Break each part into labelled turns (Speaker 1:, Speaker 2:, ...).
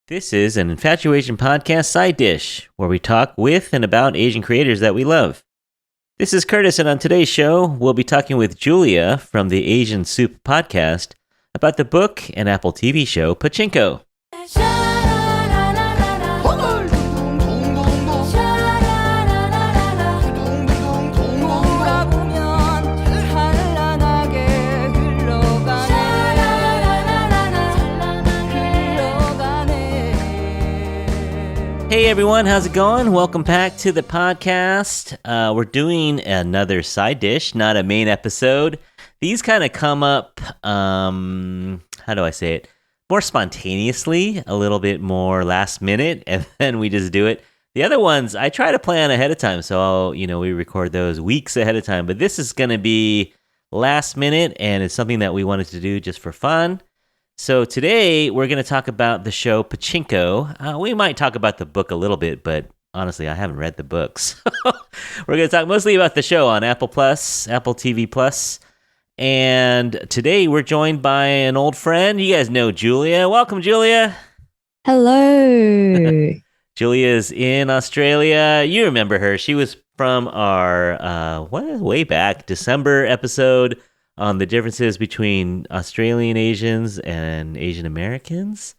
Speaker 1: This is an Infatuation Podcast side dish, where we talk with and about Asian creators that we love. This is Curtis, and on today's show, we'll be talking with Julia from the Asian Soup Podcast about the book and Apple TV show Pachinko. Hey everyone, how's it going? Welcome back to the podcast. We're doing another side dish, not a main episode. These kind of come up, how do I say it? More spontaneously, a little bit more last minute, and then we just do it. The other ones, I try to plan ahead of time, so we record those weeks ahead of time. But this is going to be last minute, and it's something that we wanted to do just for fun. So today we're going to talk about the show Pachinko. We might talk about the book a little bit, but honestly, I haven't read the books. We're going to talk mostly about the show on Apple TV Plus. And today we're joined by an old friend. You guys know Julia. Welcome, Julia.
Speaker 2: Hello.
Speaker 1: Julia's in Australia. You remember her. She was from our way back December episode on the differences between Australian Asians and Asian Americans.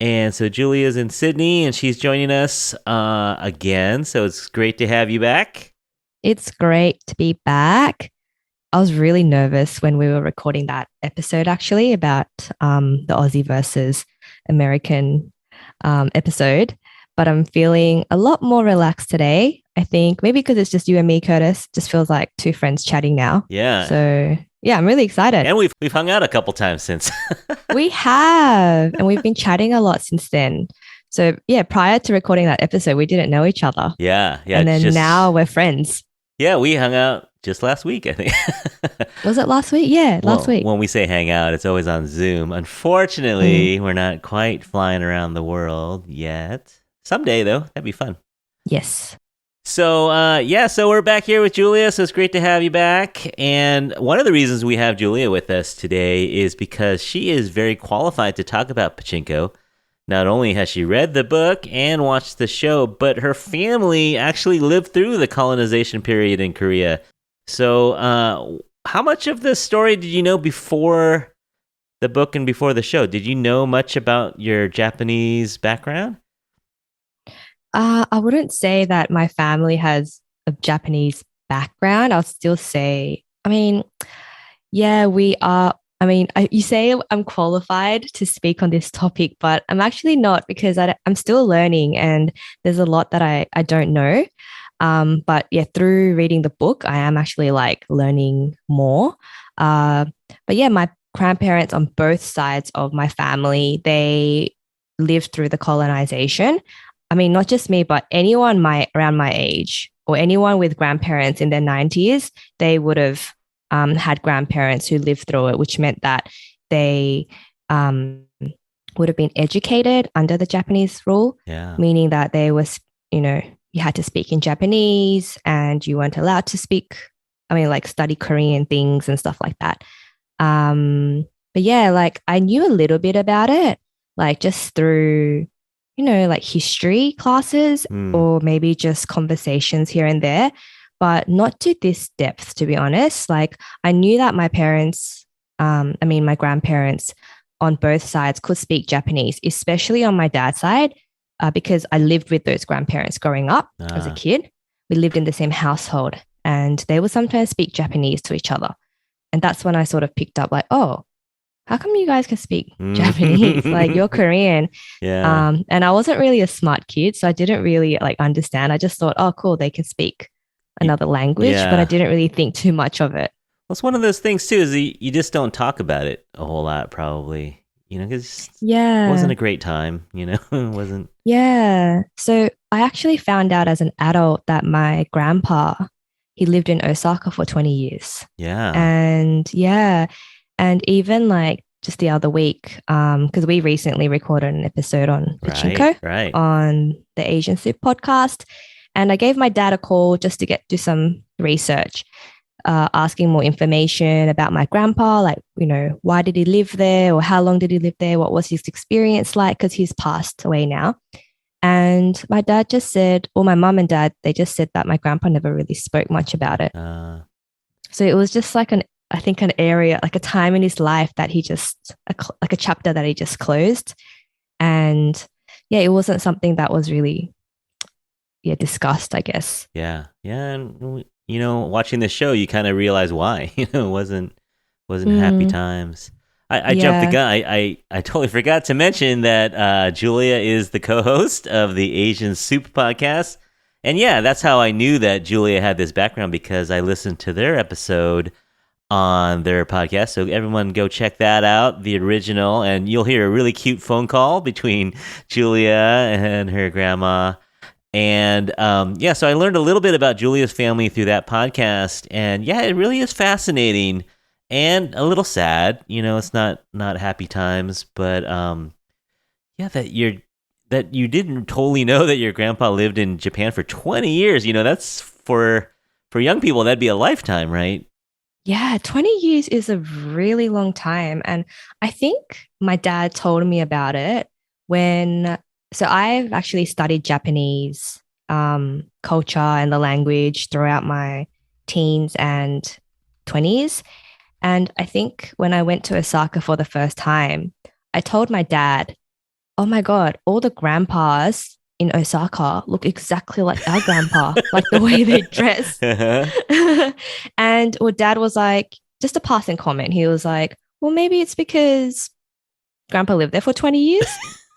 Speaker 1: And so Julia's in Sydney, and she's joining us again. So it's great to have you back.
Speaker 2: It's great to be back. I was really nervous when we were recording that episode, actually, about the Aussie versus American episode. But I'm feeling a lot more relaxed today. I think maybe because it's just you and me, Curtis. Just feels like two friends chatting now.
Speaker 1: Yeah.
Speaker 2: So yeah, I'm really excited.
Speaker 1: And we've hung out a couple times since.
Speaker 2: We have, and we've been chatting a lot since then. So yeah, prior to recording that episode, we didn't know each other.
Speaker 1: Yeah.
Speaker 2: And then now we're friends.
Speaker 1: Yeah, we hung out just last week, I think.
Speaker 2: Was it last week? Yeah, last week.
Speaker 1: When we say hang out, it's always on Zoom. Unfortunately, we're not quite flying around the world yet. Someday, though, that'd be fun.
Speaker 2: Yes.
Speaker 1: So, so we're back here with Julia, so it's great to have you back. And one of the reasons we have Julia with us today is because she is very qualified to talk about Pachinko. Not only has she read the book and watched the show, but her family actually lived through the colonization period in Korea. So, how much of the story did you know before the book and before the show? Did you know much about your Japanese background?
Speaker 2: I wouldn't say that my family has a Japanese background. I'll still say, yeah, we are. You say I'm qualified to speak on this topic, but I'm actually not, because I'm still learning and there's a lot that I don't know. But yeah, through reading the book, I am actually learning more. But yeah, my grandparents on both sides of my family, they lived through the colonization. Not just me, but anyone around my age or anyone with grandparents in their 90s, they would have had grandparents who lived through it, which meant that they would have been educated under the Japanese rule, meaning that they was, you had to speak in Japanese and you weren't allowed to speak, study Korean things and stuff like that. But yeah, I knew a little bit about it, just through history classes or maybe just conversations here and there, but not to this depth, to be honest. I knew that my parents, my grandparents on both sides could speak Japanese, especially on my dad's side, because I lived with those grandparents growing up as a kid. We lived in the same household and they would sometimes speak Japanese to each other. And that's when I sort of picked up oh, how come you guys can speak Japanese? You're Korean.
Speaker 1: Yeah.
Speaker 2: And I wasn't really a smart kid, so I didn't really understand. I just thought, oh, cool, they can speak another language, but I didn't really think too much of it.
Speaker 1: Well, it's one of those things too, is you just don't talk about it a whole lot, probably, because it wasn't a great time, it wasn't.
Speaker 2: Yeah. So I actually found out as an adult that my grandpa, he lived in Osaka for 20 years.
Speaker 1: Yeah.
Speaker 2: And even just the other week, because we recently recorded an episode on Pachinko on the Asian Soup podcast. And I gave my dad a call just to do some research. asking more information about my grandpa, like, why did he live there or how long did he live there? What was his experience like? Because he's passed away now. And my dad just said, or my mum and dad, they just said that my grandpa never really spoke much about it. So it was just like I think an area, like a time in his life that like a chapter that he just closed. And yeah, it wasn't something that was really, discussed, I guess.
Speaker 1: Yeah. Yeah. And, watching the show, you kind of realize why, it wasn't happy times. I jumped the
Speaker 2: Yeah.
Speaker 1: gun. I totally forgot to mention that Julia is the co-host of the Asian Soup podcast. And yeah, that's how I knew that Julia had this background, because I listened to their episode on their podcast. So everyone go check that out, the original, and you'll hear a really cute phone call between Julia and her grandma. And so I learned a little bit about Julia's family through that podcast. And yeah, it really is fascinating and a little sad. It's not happy times, but yeah, that you didn't totally know that your grandpa lived in Japan for 20 years. That's for young people, that'd be a lifetime, right?
Speaker 2: Yeah, 20 years is a really long time. And I think my dad told me about it so I've actually studied Japanese culture and the language throughout my teens and 20s. And I think when I went to Osaka for the first time, I told my dad, oh my God, all the grandpas in Osaka look exactly like our grandpa, like the way they dress. And dad was like, just a passing comment. He was like, well, maybe it's because grandpa lived there for 20 years.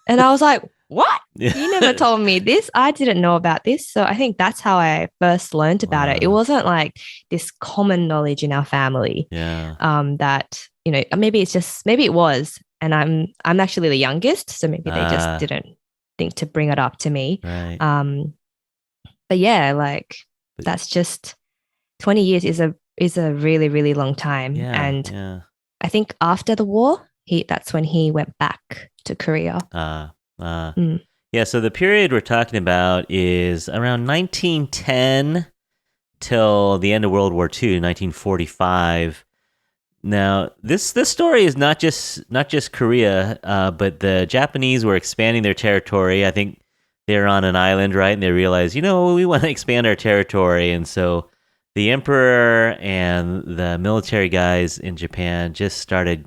Speaker 2: And I was like, what? You never told me this. I didn't know about this. So I think that's how I first learned about it. It wasn't like this common knowledge in our family.
Speaker 1: Yeah.
Speaker 2: That, maybe it was. And I'm actually the youngest. So maybe they just didn't think to bring it up to me.
Speaker 1: Right.
Speaker 2: But yeah, like that's just 20 years is a really, really long time.
Speaker 1: Yeah,
Speaker 2: and I think after the war, that's when he went back to Korea.
Speaker 1: Yeah, so the period we're talking about is around 1910 till the end of World War II, 1945. Now, this story is not just Korea, but the Japanese were expanding their territory. I think they're on an island, right? And they realized, we want to expand our territory. And so the emperor and the military guys in Japan just started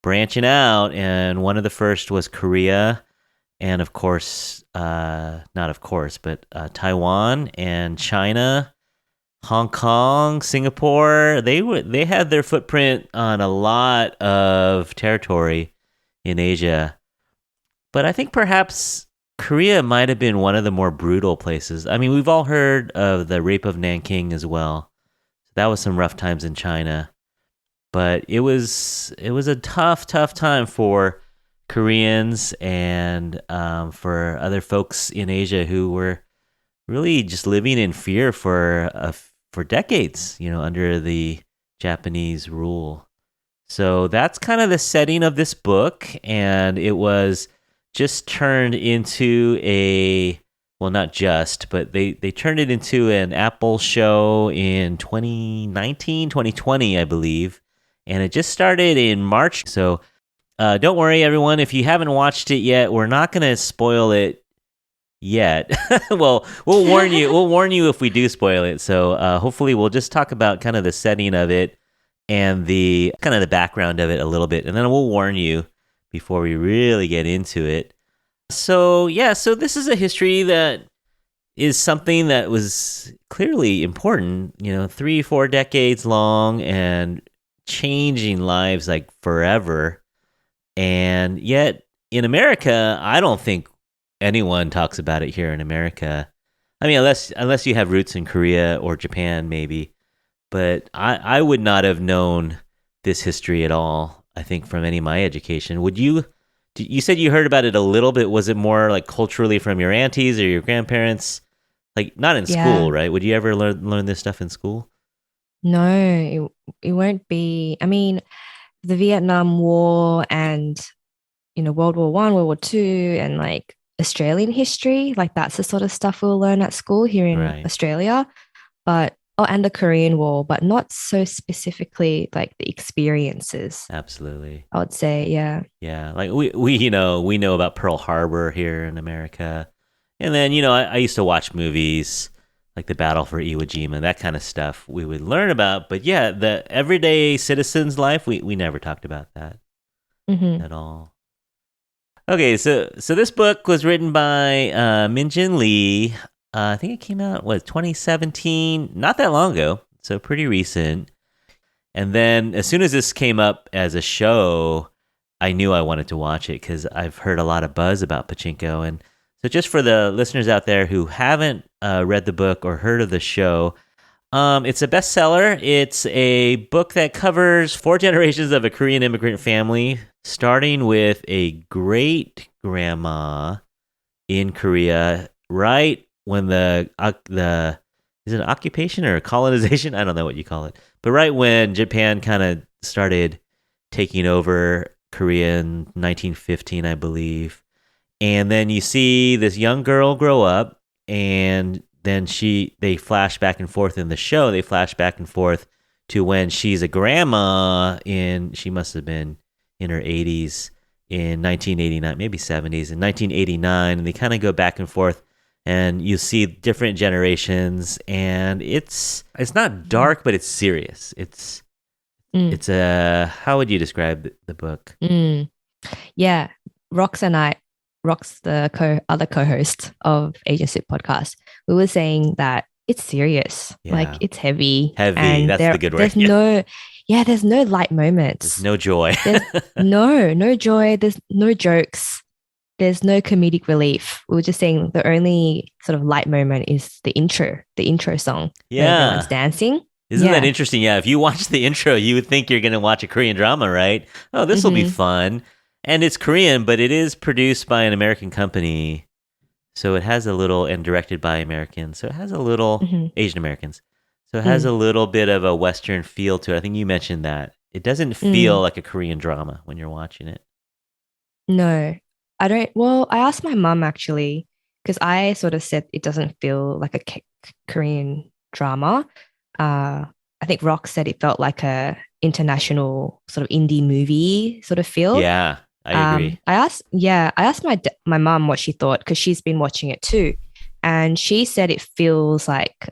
Speaker 1: branching out. And one of the first was Korea. And of course, not of course, but Taiwan and China, Hong Kong, Singapore, they had their footprint on a lot of territory in Asia. But I think perhaps Korea might have been one of the more brutal places. I mean, we've all heard of the rape of Nanking as well. That was some rough times in China. But it was a tough time for Koreans and for other folks in Asia who were really just living in fear for decades, under the Japanese rule. So that's kind of the setting of this book, and it was just turned into not just, but they turned it into an Apple show in 2019, 2020, I believe, and it just started in March. So don't worry, everyone, if you haven't watched it yet, we're not going to spoil it yet. Well, we'll warn you. We'll warn you if we do spoil it. So hopefully we'll just talk about kind of the setting of it and the kind of the background of it a little bit, and then we'll warn you before we really get into it. So so this is a history that is something that was clearly important, 3-4 decades long and changing lives like forever. And yet in America, I don't think anyone talks about it here in America. I mean, unless you have roots in Korea or Japan, maybe. But I would not have known this history at all, I think, from any of my education. Would you? You said you heard about it a little bit. Was it more like culturally from your aunties or your grandparents? Like not in school, right? Would you ever learn this stuff in school?
Speaker 2: No, it won't be. I mean, the Vietnam War and World War I, World War II, and like Australian history, like that's the sort of stuff we'll learn at school here in Australia. But Oh, and the Korean War, but not so specifically like the experiences.
Speaker 1: Absolutely.
Speaker 2: I would say, yeah.
Speaker 1: Yeah, like we know about Pearl Harbor here in America, and then I used to watch movies like the Battle for Iwo Jima, that kind of stuff. We would learn about, but yeah, the everyday citizen's life, we never talked about that
Speaker 2: Hmm.
Speaker 1: at all. Okay, so this book was written by Min Jin Lee. I think it came out 2017, not that long ago, so pretty recent. And then as soon as this came up as a show, I knew I wanted to watch it because I've heard a lot of buzz about Pachinko. And so, just for the listeners out there who haven't read the book or heard of the show, it's a bestseller. It's a book that covers four generations of a Korean immigrant family, starting with a great grandma in Korea, right when the is it an occupation or a colonization? I don't know what you call it, but right when Japan kind of started taking over Korea in 1915, I believe, and then you see this young girl grow up, and then they flash back and forth in the show. They flash back and forth to when she's a grandma she must have been in her 80s in 1989, maybe 70s, in 1989, and they kind of go back and forth, and you see different generations, and it's not dark, but it's serious.
Speaker 2: Mm,
Speaker 1: It's a how would you describe the book?
Speaker 2: mm. Yeah. Rox and I, Rox, the other co-host of Agency Podcast, we were saying that it's serious, like
Speaker 1: Yeah,
Speaker 2: it's heavy,
Speaker 1: heavy.
Speaker 2: and
Speaker 1: That's the good word.
Speaker 2: there's no, yeah, there's no light
Speaker 1: There's
Speaker 2: moments.
Speaker 1: no joy.
Speaker 2: There's no joy. There's no jokes. There's no comedic relief. We were just saying the only sort of light moment is the intro song when everyone's
Speaker 1: Yeah.
Speaker 2: dancing.
Speaker 1: Isn't that
Speaker 2: Yeah.
Speaker 1: interesting? Yeah, if you watch the intro, you would think you're going to watch a Korean drama, right? Oh, this will be
Speaker 2: Hmm.
Speaker 1: fun. And it's Korean, but it is produced by an American company. So it has a little, and directed by Americans. So it has a little,
Speaker 2: Hmm.
Speaker 1: Asian Americans. So it has
Speaker 2: Mm.
Speaker 1: a little bit of a Western feel to it. I think you mentioned that. It doesn't feel
Speaker 2: Mm.
Speaker 1: like a Korean drama when you're watching it.
Speaker 2: No, I don't. Well, I asked my mum actually, because I sort of said it doesn't feel like a Korean drama. I think Rock said it felt like a international sort of indie movie sort of feel.
Speaker 1: Yeah, I agree.
Speaker 2: I asked my mum what she thought because she's been watching it too, and she said it feels like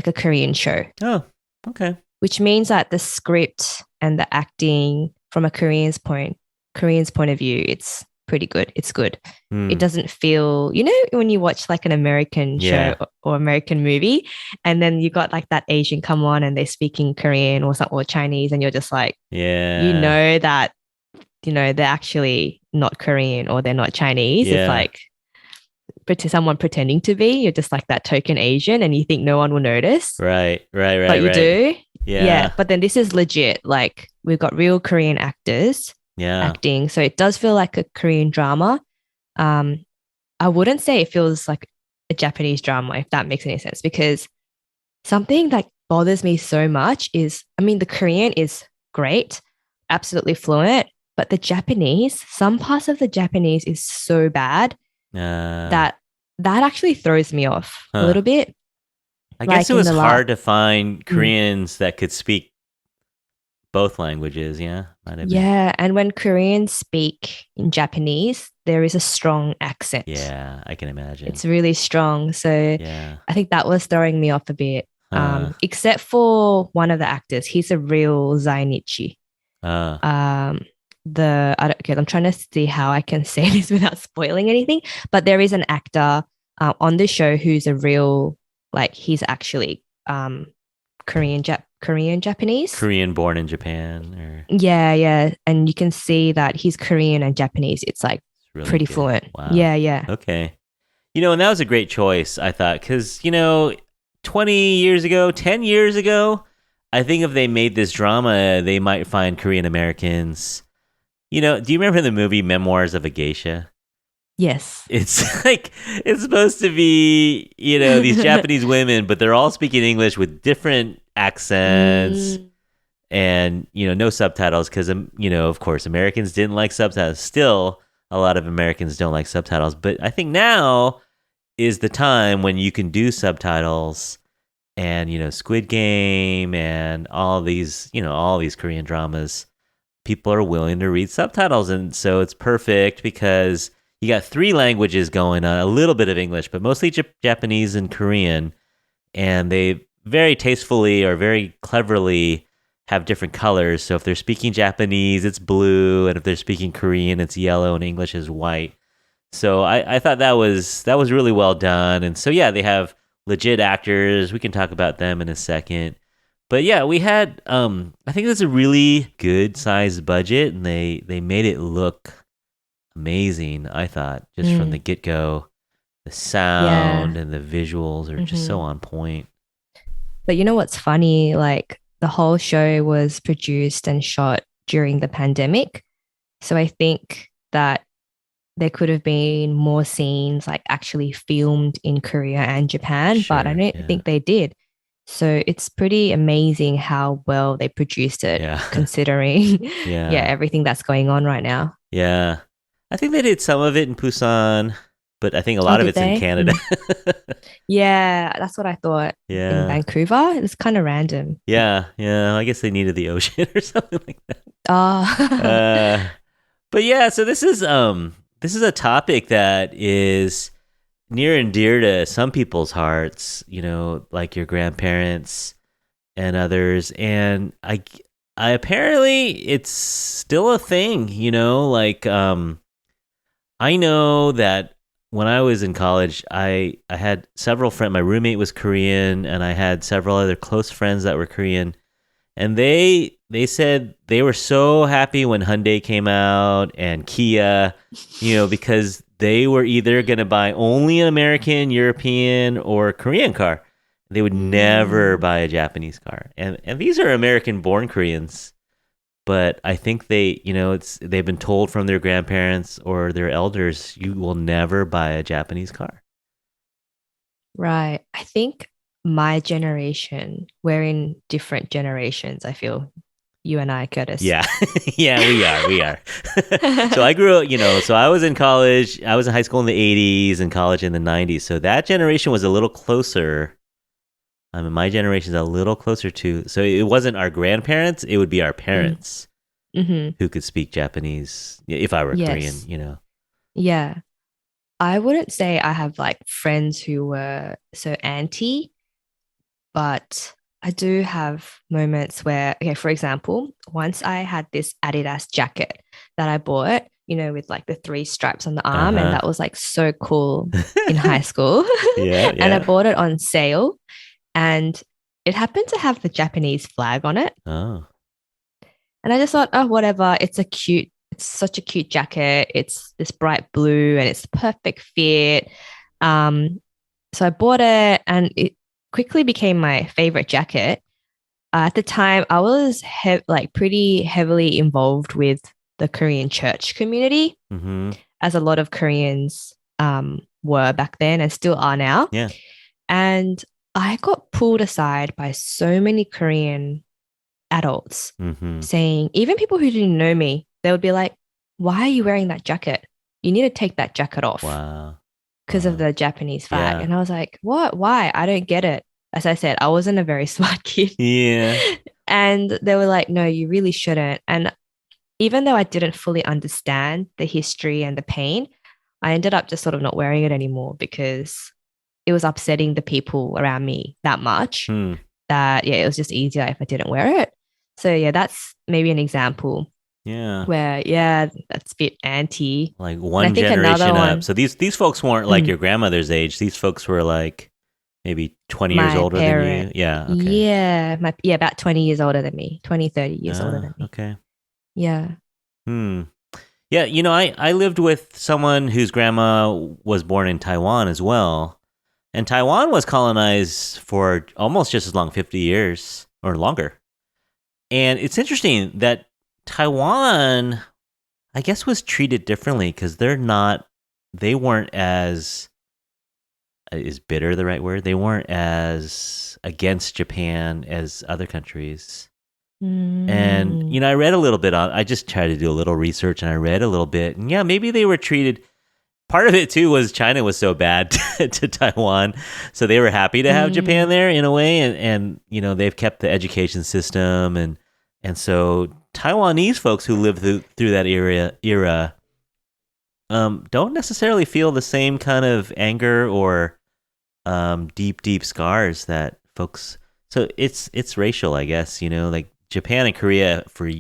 Speaker 2: a Korean show,
Speaker 1: Oh, okay.
Speaker 2: which means that the script and the acting from a Korean's point of view, it's pretty good. It's good. It
Speaker 1: Hmm.
Speaker 2: doesn't feel, when you watch like an American show
Speaker 1: Yeah,
Speaker 2: or American movie, and then you got like that Asian come on and they're speaking Korean or something or Chinese, and you're just like,
Speaker 1: yeah,
Speaker 2: that, they're actually not Korean or they're not Chinese. It's
Speaker 1: yeah.
Speaker 2: like someone pretending to be. You're just like that token Asian, and you think no one will notice,
Speaker 1: Right, right, right,
Speaker 2: but you
Speaker 1: right.
Speaker 2: do. Yeah,
Speaker 1: Yeah,
Speaker 2: but then this is legit. Like we've got real Korean actors
Speaker 1: yeah.
Speaker 2: acting, so it does feel like a Korean drama. Um, I wouldn't say it feels like a Japanese drama, if that makes any sense, because something that bothers me so much is, I mean, the Korean is great, absolutely fluent, but the Japanese, some parts of the Japanese is so bad
Speaker 1: Uh,
Speaker 2: that that actually throws me off a
Speaker 1: huh.
Speaker 2: little bit.
Speaker 1: I guess
Speaker 2: Like
Speaker 1: it
Speaker 2: in
Speaker 1: was
Speaker 2: the last,
Speaker 1: hard to find Koreans that could speak both languages. Yeah, might have been.
Speaker 2: yeah, and when Koreans speak in Japanese, there is a strong accent.
Speaker 1: Yeah, I can imagine.
Speaker 2: It's really strong. So
Speaker 1: Yeah.
Speaker 2: I think that was throwing me off a bit.
Speaker 1: Uh,
Speaker 2: Except for one of the actors, he's a real Zainichi.
Speaker 1: uh,
Speaker 2: Um, I don't okay, I'm trying to see how I can say this without spoiling anything, but there is an actor on the show who's a real, like he's actually Korean Japanese.
Speaker 1: Korean born in Japan, or
Speaker 2: Yeah, yeah, and you can see that he's Korean and Japanese. It's like
Speaker 1: it's really
Speaker 2: pretty
Speaker 1: good.
Speaker 2: fluent.
Speaker 1: Wow.
Speaker 2: Yeah, yeah.
Speaker 1: Okay. And that was a great choice, I thought, because 20 years ago, 10 years ago, I think if they made this drama, they might find Korean Americans. Do you remember the movie Memoirs of a Geisha?
Speaker 2: Yes.
Speaker 1: It's like it's supposed to be, these Japanese women, but they're all speaking English with different accents
Speaker 2: Mm,
Speaker 1: and, no subtitles because, of course, Americans didn't like subtitles. Still, a lot of Americans don't like subtitles. But I think now is the time when you can do subtitles and Squid Game and all these Korean dramas, people are willing to read subtitles, and so it's perfect because you got three languages going on, a little bit of English, but mostly Japanese and Korean, and they very tastefully or very cleverly have different colors. So if they're speaking Japanese, it's blue, and if they're speaking Korean, it's yellow, and English is white. So I thought that was really well done. And so yeah, they have legit actors. We can talk about them in a second. But yeah, we had I think it was a really good sized budget, and they made it look amazing, I thought, just from the get-go. The sound and the visuals are just so on point.
Speaker 2: But you know what's funny? Like the whole show was produced and shot during the pandemic. So I think that there could have been more scenes like actually filmed in Korea and Japan, but I don't think they did. So it's pretty amazing how well they produced it, considering everything that's going on right now.
Speaker 1: Yeah. I think they did some of it in Busan, but I think a lot of it's in Canada.
Speaker 2: Yeah, that's what I thought.
Speaker 1: Yeah.
Speaker 2: In Vancouver, it's kind of random.
Speaker 1: Yeah. I guess they needed the ocean or something like that.
Speaker 2: Oh.
Speaker 1: But yeah, so this is a topic that is near and dear to some people's hearts, like your grandparents and others. And I apparently it's still a thing, like I know that when I was in college, I had several friends. My roommate was Korean, and I had several other close friends that were Korean, and they said they were so happy when Hyundai came out and Kia, because they were either going to buy only an American, European, or Korean car. They would never buy a Japanese car, and these are American-born Koreans. But I think they've been told from their grandparents or their elders, you will never buy a Japanese car.
Speaker 2: Right. I think my generation, we're in different generations, I feel. You and I, Curtis.
Speaker 1: Yeah. Yeah, we are. So I grew up, so I was in college. I was in high school in the 80s and college in the 90s. So that generation was a little closer. I mean, my generation is a little closer to, so it wasn't our grandparents, it would be our parents who could speak Japanese if I were Korean,
Speaker 2: Yeah. I wouldn't say I have like friends who were so anti, but I do have moments where, okay, for example, once I had this Adidas jacket that I bought, with like the 3 stripes on the arm, and that was like so cool in high school.
Speaker 1: Yeah.
Speaker 2: And I bought it on sale. And it happened to have the Japanese flag on it.
Speaker 1: Oh.
Speaker 2: And I just thought, oh, whatever. It's such a cute jacket. It's this bright blue and it's perfect fit. So I bought it, and it quickly became my favorite jacket. At the time, I was pretty heavily involved with the Korean church community, as a lot of Koreans were back then and still are now.
Speaker 1: Yeah.
Speaker 2: And I got pulled aside by so many Korean adults saying, even people who didn't know me, they would be like, why are you wearing that jacket? You need to take that jacket off.
Speaker 1: Wow.
Speaker 2: Because of the Japanese flag. Yeah. And I was like, what? Why? I don't get it. As I said, I wasn't a very smart kid.
Speaker 1: Yeah.
Speaker 2: And they were like, no, you really shouldn't. And even though I didn't fully understand the history and the pain, I ended up just sort of not wearing it anymore because it was upsetting the people around me that much that, it was just easier if I didn't wear it. So, yeah, that's maybe an example.
Speaker 1: Yeah.
Speaker 2: Where, that's a bit anti.
Speaker 1: Like one generation up. So these folks weren't like your grandmother's age. These folks were like maybe 20 years older than you. Yeah. Okay.
Speaker 2: Yeah. About 20 years older than me. 20, 30 years older than me.
Speaker 1: Okay.
Speaker 2: Yeah.
Speaker 1: Yeah. I lived with someone whose grandma was born in Taiwan as well. And Taiwan was colonized for almost just as long, 50 years or longer. And it's interesting that Taiwan, I guess, was treated differently because they weren't as, is bitter the right word? They weren't as against Japan as other countries. And, I read a little bit I just tried to do a little research and I read a little bit. And yeah, maybe they were treated part of it too was China was so bad to Taiwan, so they were happy to have Japan there in a way, and they've kept the education system, and so Taiwanese folks who lived through that era don't necessarily feel the same kind of anger or deep scars that folks. So it's racial, I guess. Like Japan and Korea for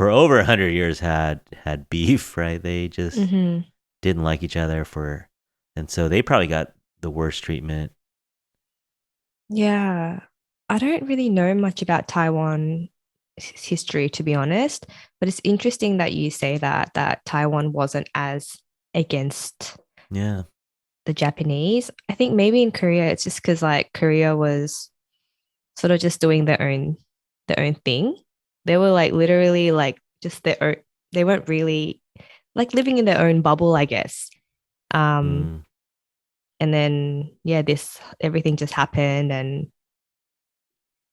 Speaker 1: over 100 years had beef, right? They just didn't like each other and so they probably got the worst treatment.
Speaker 2: Yeah. I don't really know much about Taiwan history, to be honest, but it's interesting that you say that Taiwan wasn't as against
Speaker 1: Yeah.
Speaker 2: the Japanese. I think maybe in Korea it's just because like Korea was sort of just doing their own thing. They were like literally like just their own, they weren't really like living in their own bubble, I guess. Um, and then yeah, this everything just happened, and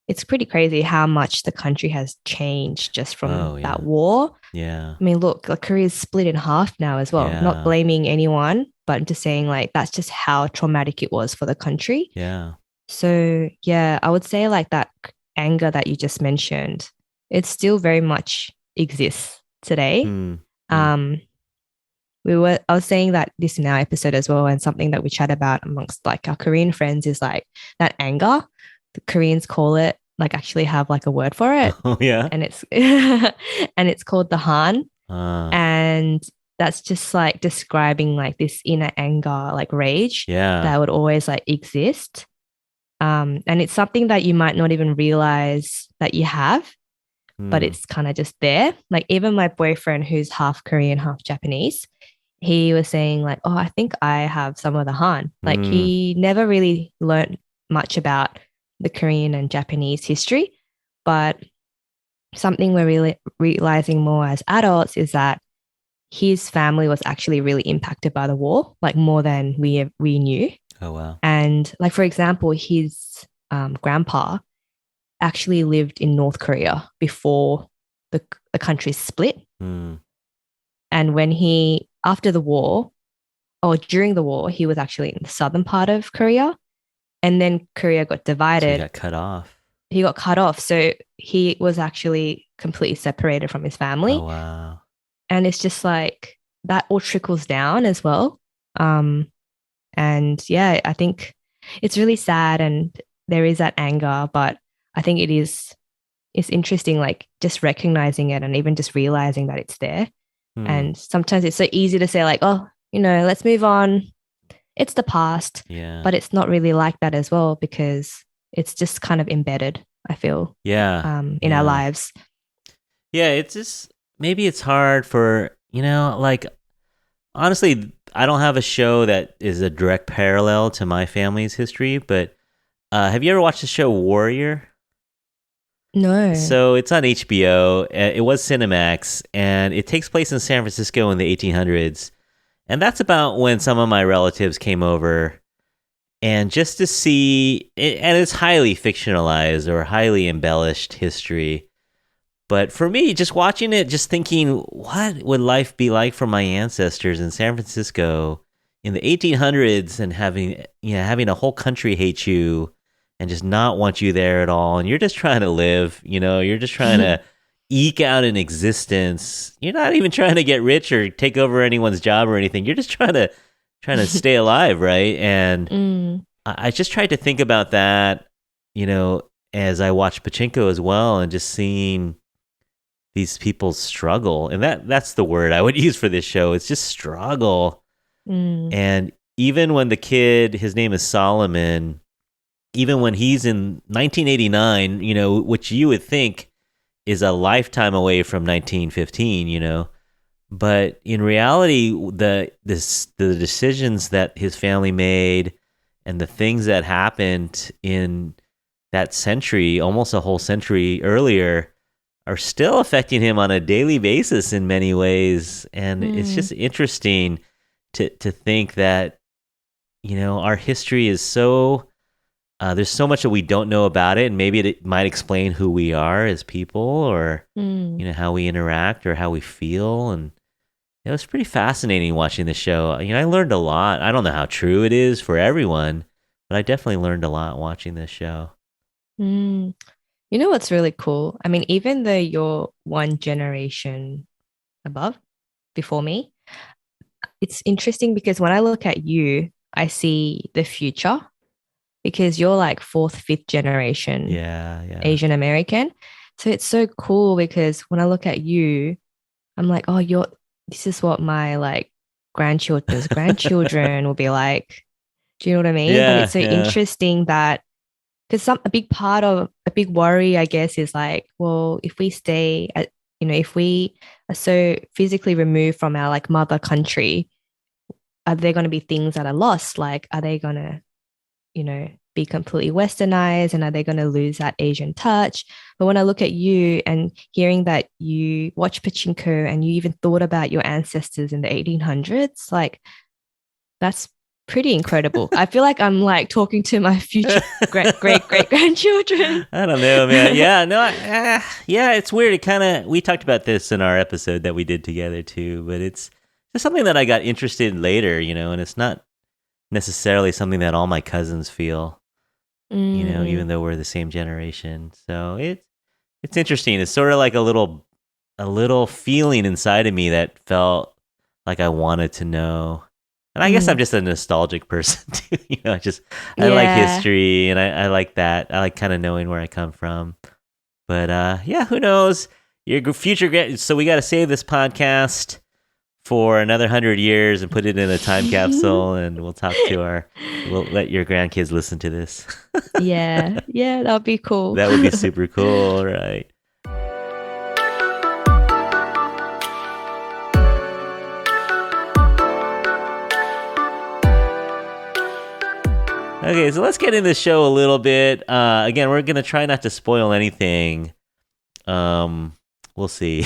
Speaker 2: it's pretty crazy how much the country has changed just from
Speaker 1: Oh, yeah.
Speaker 2: that war.
Speaker 1: Yeah.
Speaker 2: I mean, look, like Korea's split in half now as well.
Speaker 1: Yeah.
Speaker 2: Not blaming anyone, but just saying like that's just how traumatic it was for the country.
Speaker 1: Yeah.
Speaker 2: So yeah, I would say like that anger that you just mentioned, it still very much exists today. Um, I was saying that this in our episode as well, and something that we chat about amongst like our Korean friends is like that anger. The Koreans call it like actually have like a word for it.
Speaker 1: Oh yeah.
Speaker 2: And it's and it's called the Han.
Speaker 1: Uh,
Speaker 2: And that's just like describing like this inner anger, like rage
Speaker 1: yeah.
Speaker 2: that would always like exist. And it's something that you might not even realize that you have, but it's kind of just there. Like even my boyfriend, who's half Korean, half Japanese, he was saying like, "Oh, I think I have some of the Han." Like he never really learned much about the Korean and Japanese history, but something we're really realizing more as adults is that his family was actually really impacted by the war, like more than we knew.
Speaker 1: Oh wow.
Speaker 2: And like for example, his grandpa actually lived in North Korea before the country split. And when after the war or during the war, he was actually in the southern part of Korea. And then Korea got divided. So
Speaker 1: he got cut off.
Speaker 2: He got cut off. So he was actually completely separated from his family.
Speaker 1: Oh, wow.
Speaker 2: And it's just like that all trickles down as well. And yeah, I think it's really sad and there is that anger, but I think it's interesting, like just recognizing it and even just realizing that it's there. And sometimes it's so easy to say like, oh, let's move on. It's the past.
Speaker 1: Yeah.
Speaker 2: But it's not really like that as well because it's just kind of embedded, I feel.
Speaker 1: Yeah.
Speaker 2: In our lives.
Speaker 1: Yeah, it's just maybe it's hard for, like honestly, I don't have a show that is a direct parallel to my family's history, but have you ever watched the show Warrior?
Speaker 2: No.
Speaker 1: So it's on HBO. It was Cinemax, and it takes place in San Francisco in the 1800s. And that's about when some of my relatives came over. And just to see, and it's highly fictionalized or highly embellished history. But for me, just watching it, just thinking, what would life be like for my ancestors in San Francisco in the 1800s and having a whole country hate you and just not want you there at all. And you're just trying to live, you're just trying to eke out an existence. You're not even trying to get rich or take over anyone's job or anything. You're just trying to stay alive, right? And I just tried to think about that, as I watched Pachinko as well, and just seeing these people struggle. And that's the word I would use for this show. It's just struggle. And even when the kid, his name is Solomon, even when he's in 1989, which you would think is a lifetime away from 1915, but in reality, the decisions that his family made and the things that happened in that century, almost a whole century earlier, are still affecting him on a daily basis in many ways. And it's just interesting to think that, our history is so, there's so much that we don't know about it, and maybe it might explain who we are as people or, how we interact or how we feel. And it was pretty fascinating watching the show. I learned a lot. I don't know how true it is for everyone, but I definitely learned a lot watching this show.
Speaker 2: Mm. You know what's really cool? I mean, even though you're one generation above before me, it's interesting because when I look at you, I see the future because you're like fourth, fifth generation
Speaker 1: Yeah, yeah.
Speaker 2: Asian American. So it's so cool because when I look at you, I'm like, oh, this is what my like grandchildren's grandchildren will be like. Do you know what I mean? But it's
Speaker 1: Yeah,
Speaker 2: so
Speaker 1: yeah.
Speaker 2: interesting that because a big part of a big worry, I guess, is like, well, if we stay at, if we are so physically removed from our like mother country, are there going to be things that are lost? Like, are they going to, be completely westernized and are they going to lose that Asian touch? But when I look at you and hearing that you watch Pachinko and you even thought about your ancestors in the 1800s, like that's pretty incredible. I feel like I'm like talking to my future great grandchildren.
Speaker 1: I don't know, man. Yeah, no, yeah, it's weird. It kind of we talked about this in our episode that we did together too, but it's just something that I got interested in later, and it's not necessarily something that all my cousins feel, even
Speaker 2: Mm,
Speaker 1: though we're the same generation. So it's interesting. It's sort of like a little feeling inside of me that felt like I wanted to know. And I guess I'm
Speaker 2: mm.
Speaker 1: just a nostalgic person too. I like
Speaker 2: Yeah.
Speaker 1: history and I like that. I like kind of knowing where I come from. But yeah, who knows? Your future. So we got to save this podcast for another 100 years and put it in a time capsule, and we'll let your grandkids listen to this.
Speaker 2: Yeah. Yeah, that would be cool.
Speaker 1: That would be super cool, right? Okay, so let's get into the show a little bit. Again, we're gonna try not to spoil anything. Um, we'll see.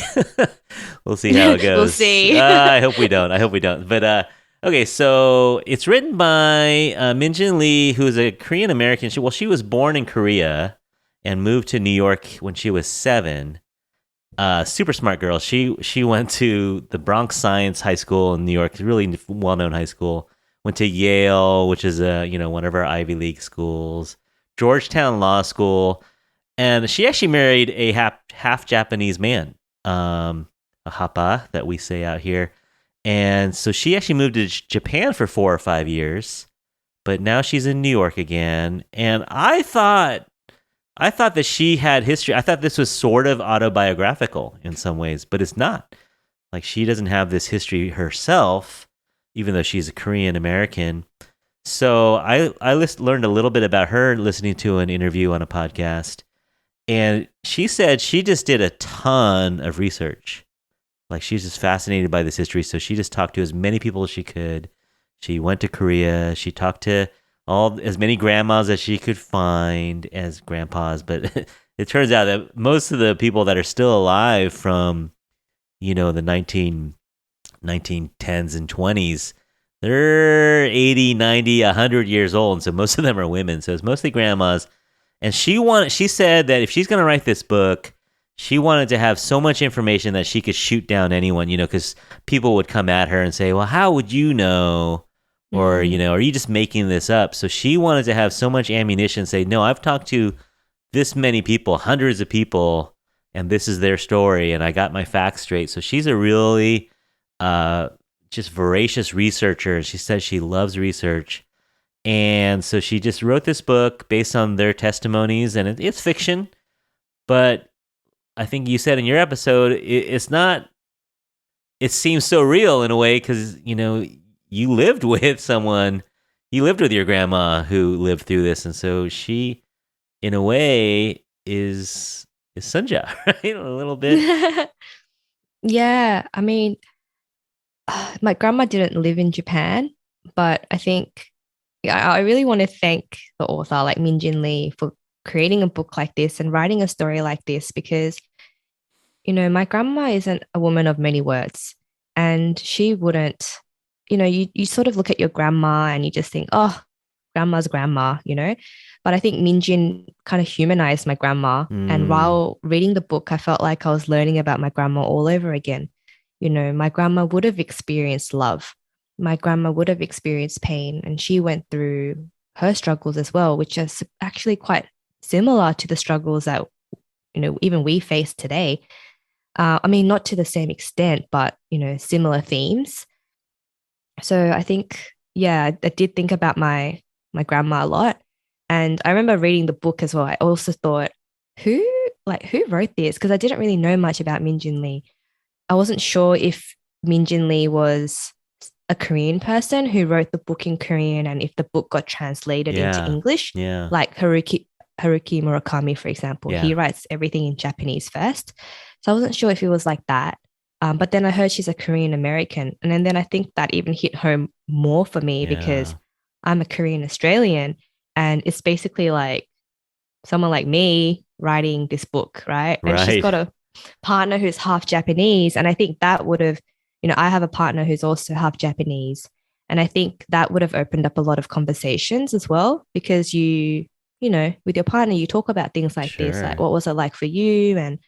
Speaker 1: We'll see how it
Speaker 2: We'll
Speaker 1: goes.
Speaker 2: see.
Speaker 1: I hope we don't. I hope we don't. But okay, so it's written by Min Jin Lee, who is a Korean American. She was born in Korea and moved to New York when she was 7. Super smart girl. She went to the Bronx Science High School in New York, really well known high school. Went to Yale, which is one of our Ivy League schools. Georgetown Law School, and she actually married a half Japanese man, a hapa that we say out here. And so she actually moved to Japan for 4 or 5 years, but now she's in New York again. And I thought that she had history. I thought this was sort of autobiographical in some ways, but it's not. Like she doesn't have this history herself, even though she's a Korean American. So I learned a little bit about her listening to an interview on a podcast, and she said she just did a ton of research. Like she's just fascinated by this history, so she just talked to as many people as she could. She went to Korea. She talked to as many grandmas as she could find as grandpas, but it turns out that most of the people that are still alive from the 1910s and 20s, they're 80, 90, 100 years old, and so most of them are women. So it's mostly grandmas. And she said that if she's going to write this book, she wanted to have so much information that she could shoot down anyone, because people would come at her and say, well, how would you know? Or,
Speaker 2: Mm,
Speaker 1: are you just making this up? So she wanted to have so much ammunition, say, no, I've talked to this many people, hundreds of people, and this is their story, and I got my facts straight. So she's a really just voracious researcher. She says she loves research. And so she just wrote this book based on their testimonies, and it's fiction, but I think you said in your episode, it's not, it seems so real in a way because, you lived with someone, you lived with your grandma who lived through this. And so she, in a way, is Sunja, right? A little bit.
Speaker 2: mm. Yeah, I mean, my grandma didn't live in Japan, but I think yeah, I really want to thank the author, like Min Jin Lee, for creating a book like this and writing a story like this because, my grandma isn't a woman of many words. And she wouldn't, you sort of look at your grandma and you just think, oh, grandma's grandma, But I think Min Jin kind of humanized my grandma. And
Speaker 1: Mm,
Speaker 2: while reading the book, I felt like I was learning about my grandma all over again. my grandma would have experienced love. My grandma would have experienced pain, and she went through her struggles as well, which is actually quite similar to the struggles that, even we face today. I mean, not to the same extent, but, similar themes. So I think, yeah, I did think about my grandma a lot. And I remember reading the book as well. I also thought, who who wrote this? Because I didn't really know much about Min Jin Lee. I wasn't sure if Min Jin Lee was a Korean person who wrote the book in Korean and if the book got translated into English,
Speaker 1: Yeah.
Speaker 2: like Haruki Murakami, for example.
Speaker 1: Yeah.
Speaker 2: He writes everything in Japanese first. So I wasn't sure if it was like that. But then I heard she's a Korean American. And then I think that even hit home more for me because I'm a Korean Australian. And it's basically like someone like me writing this book, right? And she's
Speaker 1: Right.
Speaker 2: got a partner who's half Japanese. And I think that would have, I have a partner who's also half Japanese. And I think that would have opened up a lot of conversations as well because with your partner, you talk about things like this,
Speaker 1: Sure.
Speaker 2: like what was it like for you? And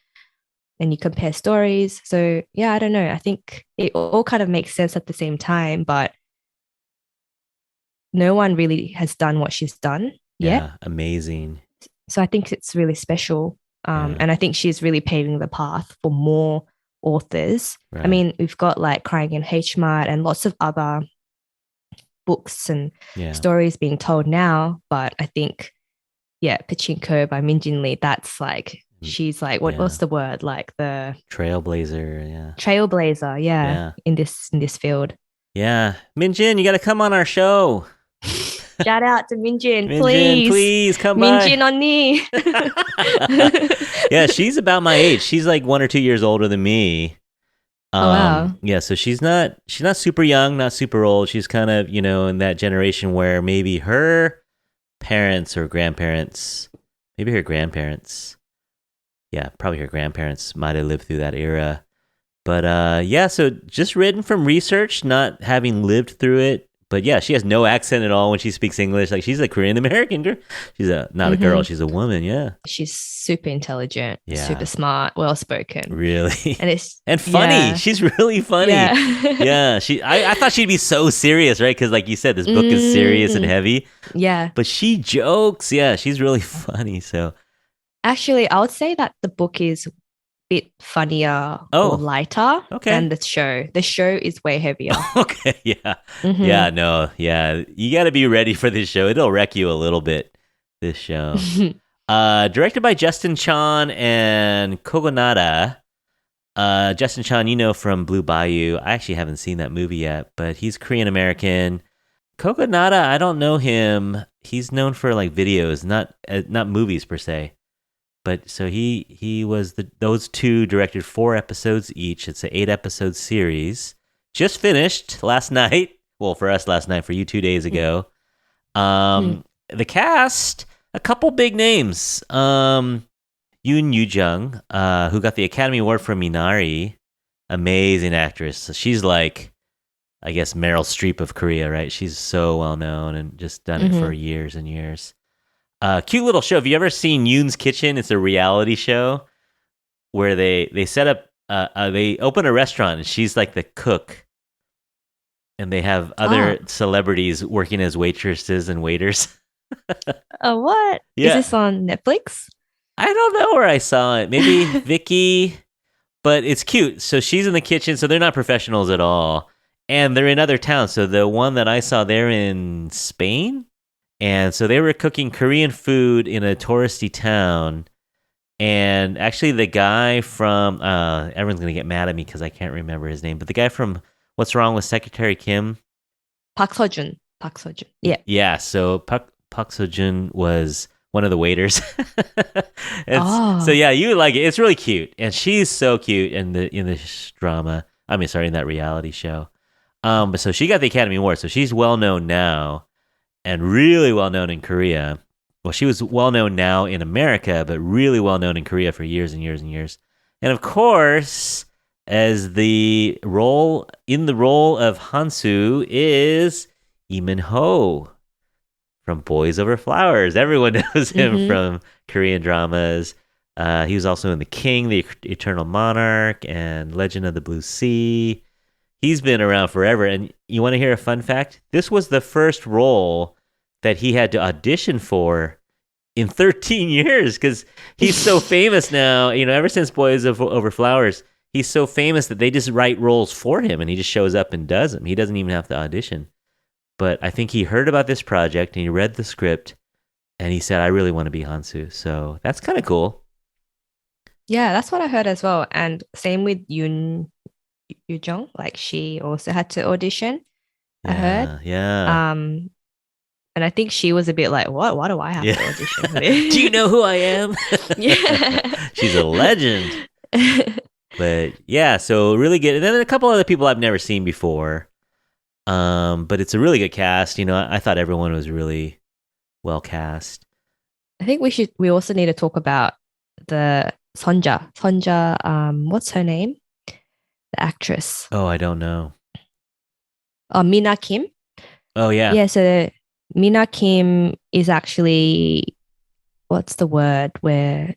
Speaker 2: you compare stories. So yeah, I don't know. I think it all kind of makes sense at the same time, but no one really has done what she's done yet.
Speaker 1: Yeah, amazing.
Speaker 2: So I think it's really special. And I think she's really paving the path for more authors.
Speaker 1: Right.
Speaker 2: I mean, we've got like Crying in H Mart and lots of other books and stories being told now. But I think, Pachinko by Min Jin Lee, that's like, she's like, what's the word? Like the
Speaker 1: trailblazer.
Speaker 2: Trailblazer, in this field.
Speaker 1: Yeah. Min Jin, you got to come on our show.
Speaker 2: Shout out to Min Jin,
Speaker 1: Min Jin, please come
Speaker 2: Min
Speaker 1: by.
Speaker 2: Jin on me.
Speaker 1: Yeah, she's about my age. She's like 1 or 2 years older than me.
Speaker 2: Wow.
Speaker 1: Yeah, so she's not super young, not super old. She's kind of, in that generation where maybe her parents or grandparents, maybe her grandparents. Yeah, probably her grandparents might have lived through that era. But so just written from research, not having lived through it. But yeah, she has no accent at all when she speaks English. Like she's a Korean American girl. She's not a girl, she's a woman, yeah.
Speaker 2: She's super intelligent, super smart, well-spoken.
Speaker 1: Really?
Speaker 2: And
Speaker 1: funny. Yeah. She's really funny.
Speaker 2: Yeah.
Speaker 1: I thought she'd be so serious, right? Because like you said, this book is serious and heavy.
Speaker 2: Yeah.
Speaker 1: But she jokes. Yeah, she's really funny. So
Speaker 2: actually, I would say that the book is bit funnier or lighter than the show. The show is way heavier.
Speaker 1: Okay, yeah. Yeah, no, yeah. You got to be ready for this show. It'll wreck you a little bit, this show. Directed by Justin Chon and Kogonada. Justin Chon, from Blue Bayou. I actually haven't seen that movie yet, but he's Korean American. Kogonada, I don't know him. He's known for like videos, not movies per se. But so he was those two directed 4 episodes each. It's an 8-episode series. Just finished last night. Well, for us last night, for you 2 days ago. The cast, a couple big names. Yoon Yoo-jung, who got the Academy Award for Minari. Amazing actress. So she's like, I guess, Meryl Streep of Korea, right? She's so well known and just done it for years and years. Cute little show. Have you ever seen Yoon's Kitchen? It's a reality show where they set up, they open a restaurant and she's like the cook. And they have other celebrities working as waitresses and waiters.
Speaker 2: Oh, what? Yeah. Is this on Netflix?
Speaker 1: I don't know where I saw it. Maybe Vicky, but it's cute. So she's in the kitchen. So they're not professionals at all. And they're in other towns. So the one that I saw, they're in Spain. And so they were cooking Korean food in a touristy town. And actually the guy from, everyone's going to get mad at me because I can't remember his name, but the guy from What's Wrong with Secretary Kim?
Speaker 2: Park Seo-joon. Yeah.
Speaker 1: Yeah, so Park Seo-joon was one of the waiters. So yeah, you would like it. It's really cute. And she's so cute in this drama. In that reality show. But so she got the Academy Award. So she's well known now. And really well known in Korea. Well, she was well known now in America, but really well known in Korea for years and years and years. And of course, as the role of Hansu is Lee Min-ho from Boys Over Flowers. Everyone knows him from Korean dramas. He was also in The King, The Eternal Monarch, and Legend of the Blue Sea. He's been around forever. And you want to hear a fun fact? This was the first role that he had to audition for in 13 years because he's so famous now. Ever since Boys Over Flowers, he's so famous that they just write roles for him and he just shows up and does them. He doesn't even have to audition. But I think he heard about this project and he read the script and he said, I really want to be Hansu. So that's kind of cool.
Speaker 2: Yeah, that's what I heard as well. And same with Yu Jung, like she also had to audition, I heard.
Speaker 1: Yeah, yeah,
Speaker 2: Um, and I think she was a bit like, what? Why do I have
Speaker 1: yeah.
Speaker 2: to audition for
Speaker 1: Do you
Speaker 2: this?
Speaker 1: know who I am?
Speaker 2: Yeah.
Speaker 1: She's a legend. But yeah, so really good. And then a couple other people I've never seen before. But it's a really good cast. I thought everyone was really well cast.
Speaker 2: I think we also need to talk about the Sonja, what's her name? The actress.
Speaker 1: Oh, I don't know.
Speaker 2: Mina Kim.
Speaker 1: Oh yeah.
Speaker 2: Yeah, so Mina Kim is actually, what's the word where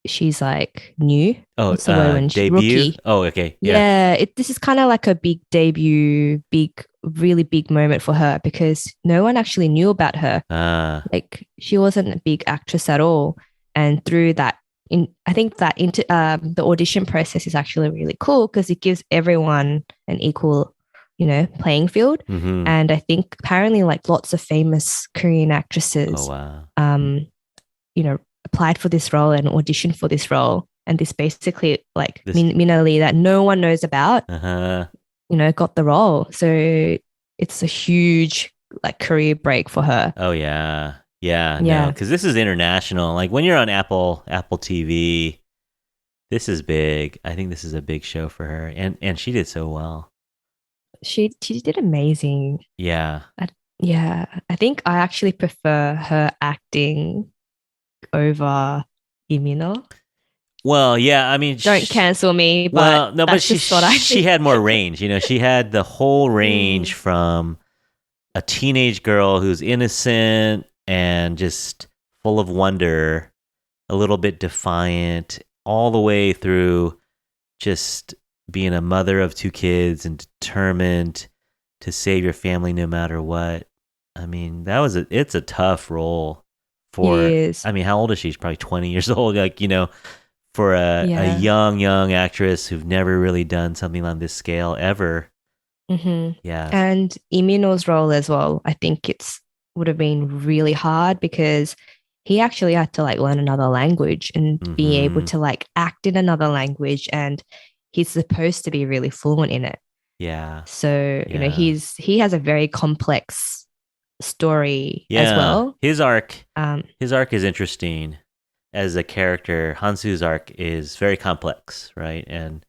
Speaker 2: she's like new?
Speaker 1: Oh,
Speaker 2: What's the word when she
Speaker 1: debut.
Speaker 2: rookie?
Speaker 1: Oh, okay. Yeah.
Speaker 2: Yeah, this is kind of like a big debut, really big moment for her because no one actually knew about her. Like she wasn't a big actress at all. And through that, I think that the audition process is actually really cool because it gives everyone an equal, playing field.
Speaker 1: Mm-hmm.
Speaker 2: And I think apparently like lots of famous Korean actresses,
Speaker 1: Oh wow.
Speaker 2: Applied for this role and auditioned for this role. And this basically like
Speaker 1: This-
Speaker 2: Min Lee that no one knows about,
Speaker 1: Uh-huh.
Speaker 2: got the role. So it's a huge like career break for her.
Speaker 1: Oh yeah. Yeah,
Speaker 2: Yeah.
Speaker 1: no, because this is international. Like when you're on Apple TV, this is big. I think this is a big show for her, and she did so well.
Speaker 2: She did amazing.
Speaker 1: Yeah.
Speaker 2: Yeah, I think I actually prefer her acting over Imino.
Speaker 1: Well, yeah. I mean,
Speaker 2: Don't cancel me, but
Speaker 1: well, no, but
Speaker 2: that's just what I
Speaker 1: she
Speaker 2: think.
Speaker 1: had more range. She had the whole range from a teenage girl who's innocent and just full of wonder, a little bit defiant, all the way through just being a mother of two kids and determined to save your family no matter what. I mean, it's a tough role for,
Speaker 2: It is.
Speaker 1: I mean, how old is she? She's probably 20 years old. Like, for a young actress who've never really done something on this scale ever.
Speaker 2: Mm-hmm.
Speaker 1: Yeah.
Speaker 2: And Imino's role as well, I think would have been really hard because he actually had to like learn another language and be able to like act in another language, and he's supposed to be really fluent in it.
Speaker 1: Yeah.
Speaker 2: So, he has a very complex story as well.
Speaker 1: His arc is interesting as a character. Hansu's arc is very complex, right? And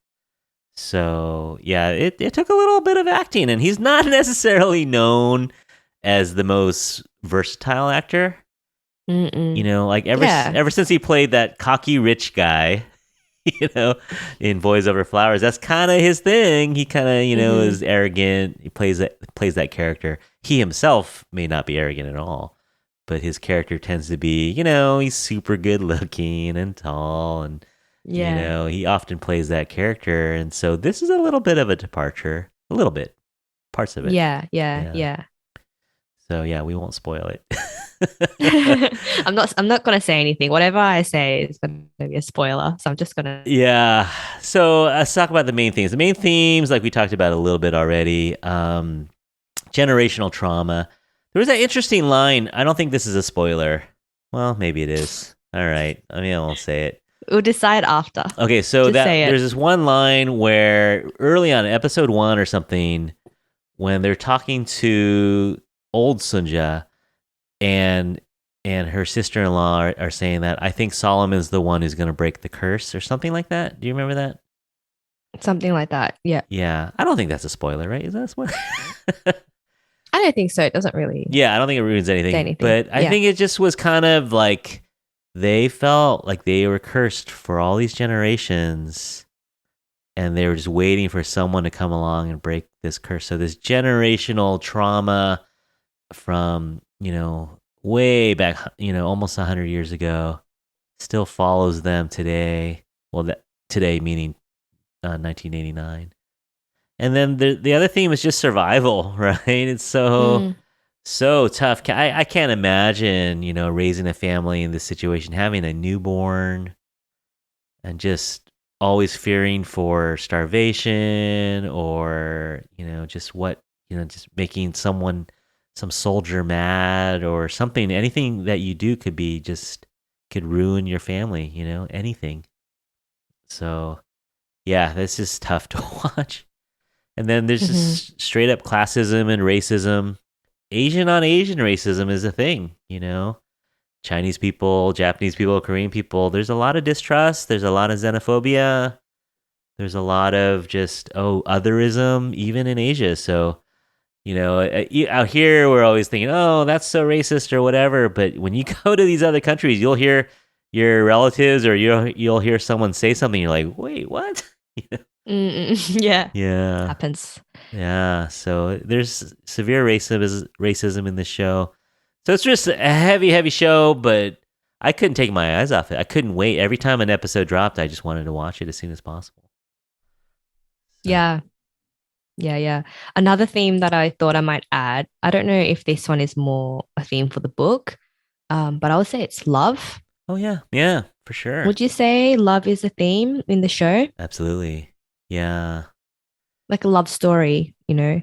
Speaker 1: so, yeah, it took a little bit of acting, and he's not necessarily known as the most versatile actor. Like ever since he played that cocky rich guy, in Boys Over Flowers, that's kind of his thing. He kind of, is arrogant. He plays that character. He himself may not be arrogant at all, but his character tends to be, he's super good looking and tall, and he often plays that character. And so this is a little bit of a departure, a little bit, parts of it.
Speaker 2: Yeah.
Speaker 1: So yeah, we won't spoil it.
Speaker 2: I'm not gonna say anything. Whatever I say is gonna be a spoiler. So I'm just gonna.
Speaker 1: Yeah. So let's talk about the main themes. The main themes, like we talked about a little bit already, generational trauma. There was that interesting line. I don't think this is a spoiler. Well, maybe it is. All right. I mean, I won't say it.
Speaker 2: We'll decide after.
Speaker 1: Okay, so there's this one line where early on, episode 1 or something, when they're talking to old Sunja and her sister-in-law are saying that I think Solomon's the one who's going to break the curse or something like that. Do you remember that?
Speaker 2: Something like that. Yeah.
Speaker 1: Yeah. I don't think that's a spoiler, right? Is that a spoiler?
Speaker 2: I don't think so. It doesn't really.
Speaker 1: Yeah, I don't think it ruins anything. But I think it just was kind of like they felt like they were cursed for all these generations, and they were just waiting for someone to come along and break this curse. So this generational trauma from, way back, almost 100 years ago, still follows them today. Well, today meaning 1989. And then the other theme is just survival, right? It's
Speaker 2: Mm,
Speaker 1: so tough. I can't imagine, raising a family in this situation, having a newborn, and just always fearing for starvation or just just making some soldier mad or something. Anything that you do could ruin your family, anything. So yeah, this is tough to watch. And then there's
Speaker 2: mhm.
Speaker 1: just straight up classism and racism. Asian on Asian racism is a thing. Chinese people, Japanese people, Korean people. There's a lot of distrust. There's a lot of xenophobia. There's a lot of just otherism, even in Asia. So out here we're always thinking, oh, that's so racist or whatever. But when you go to these other countries, you'll hear your relatives or you'll hear someone say something. You're like, wait, what?
Speaker 2: Yeah,
Speaker 1: Yeah.
Speaker 2: happens.
Speaker 1: Yeah, so there's severe racism in this show. So it's just a heavy, heavy show, but I couldn't take my eyes off it. I couldn't wait. Every time an episode dropped, I just wanted to watch it as soon as possible. So,
Speaker 2: Yeah, yeah. Another theme that I thought I might add, I don't know if this one is more a theme for the book, but I would say it's love.
Speaker 1: oh yeah, yeah, for sure.
Speaker 2: Would you say love is a theme in the show?
Speaker 1: Absolutely. Yeah.
Speaker 2: Like a love story, you know?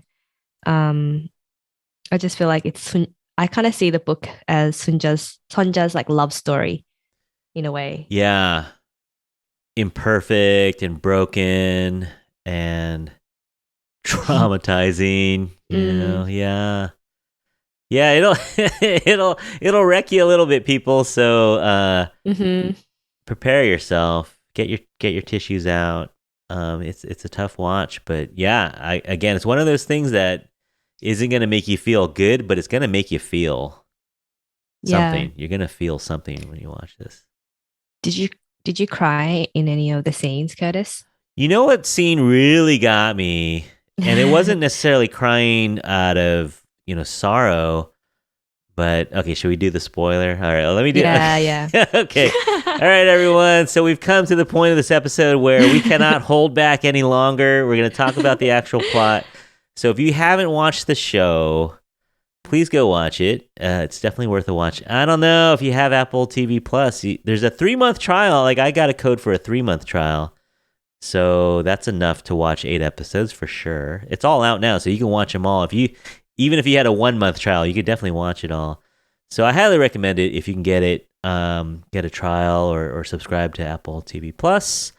Speaker 2: Um, I just feel like I kind of see the book as Sonja's like love story in a way.
Speaker 1: Yeah. Imperfect and broken and traumatizing,
Speaker 2: Mm,
Speaker 1: yeah. Yeah, it'll it'll wreck you a little bit, people. So
Speaker 2: hmm
Speaker 1: prepare yourself. Get your tissues out. It's a tough watch, but yeah, again, it's one of those things that isn't gonna make you feel good, but it's gonna make you feel
Speaker 2: Yeah.
Speaker 1: something. You're gonna feel something when you watch this.
Speaker 2: Did you did you cry in any of the scenes, Curtis?
Speaker 1: You know what scene really got me, and it wasn't necessarily crying out of sorrow. But okay, should we do the spoiler? All right, let me do.
Speaker 2: Yeah, yeah.
Speaker 1: Okay, all right, everyone. So we've come to the point of this episode where we cannot hold back any longer. We're going to talk about the actual plot. So if you haven't watched the show, please go watch it. It's definitely worth a watch. I don't know if you have Apple TV Plus. There's a 3-month trial. Like I got a code for a 3-month trial, so that's enough to watch 8 episodes for sure. It's all out now, so you can watch them all. Even if you had a 1-month trial, you could definitely watch it all. So I highly recommend it if you can get it. Get a trial or subscribe to Apple TV Plus.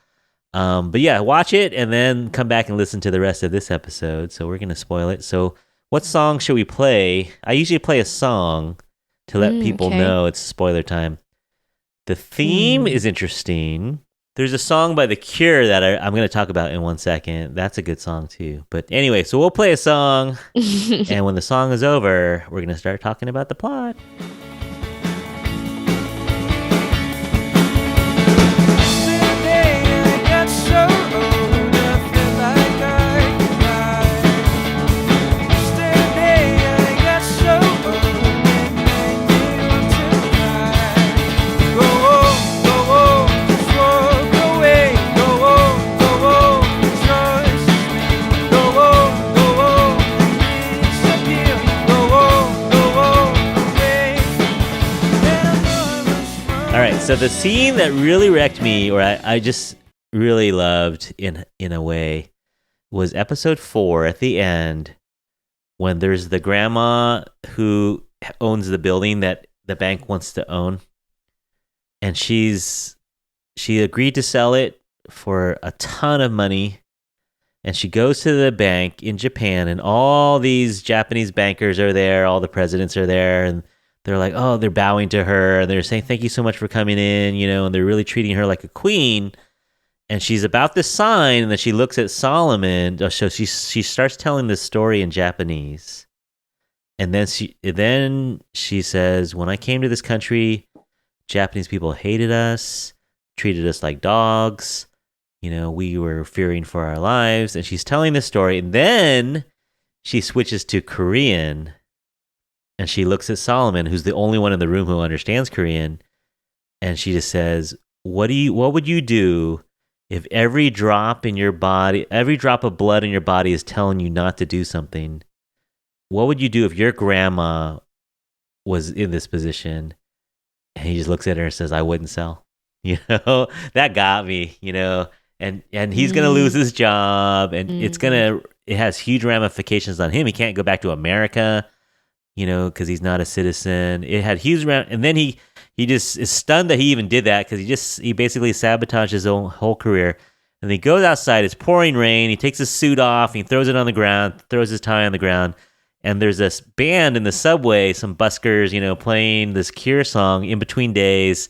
Speaker 1: But yeah, watch it and then come back and listen to the rest of this episode. So we're gonna spoil it. So what song should we play? I usually play a song to let people
Speaker 2: Okay.
Speaker 1: know it's spoiler time. The theme
Speaker 2: Mm.
Speaker 1: is interesting. There's a song by The Cure that I'm going to talk about in 1 second. That's a good song too. But anyway, so we'll play a song, and when the song is over, we're going to start talking about the plot. All right, so the scene that really wrecked me, or I just really loved in a way, was episode 4 at the end when there's the grandma who owns the building that the bank wants to own, and she agreed to sell it for a ton of money, and she goes to the bank in Japan, and all these Japanese bankers are there, all the presidents are there, and they're like, oh, they're bowing to her, and they're saying thank you so much for coming in, and they're really treating her like a queen. And she's about to sign, and then she looks at Solomon. So she starts telling this story in Japanese, and then she says, "When I came to this country, Japanese people hated us, treated us like dogs. We were fearing for our lives." And she's telling this story, and then she switches to Korean, and she looks at Solomon, who's the only one in the room who understands Korean, and she just says, what would you do if every drop in your body, every drop of blood in your body is telling you not to do something? What would you do if your grandma was in this position? And he just looks at her and says, I wouldn't sell. That got me, and he's gonna lose
Speaker 2: Mm,
Speaker 1: his job, and
Speaker 2: mm.
Speaker 1: it has huge ramifications on him. He can't go back to America, because he's not a citizen. It had and then he just is stunned that he even did that, because he basically sabotaged his own whole career. And he goes outside. It's pouring rain. He takes his suit off. He throws it on the ground. Throws his tie on the ground. And there's this band in the subway, some buskers, playing this Cure song in between days,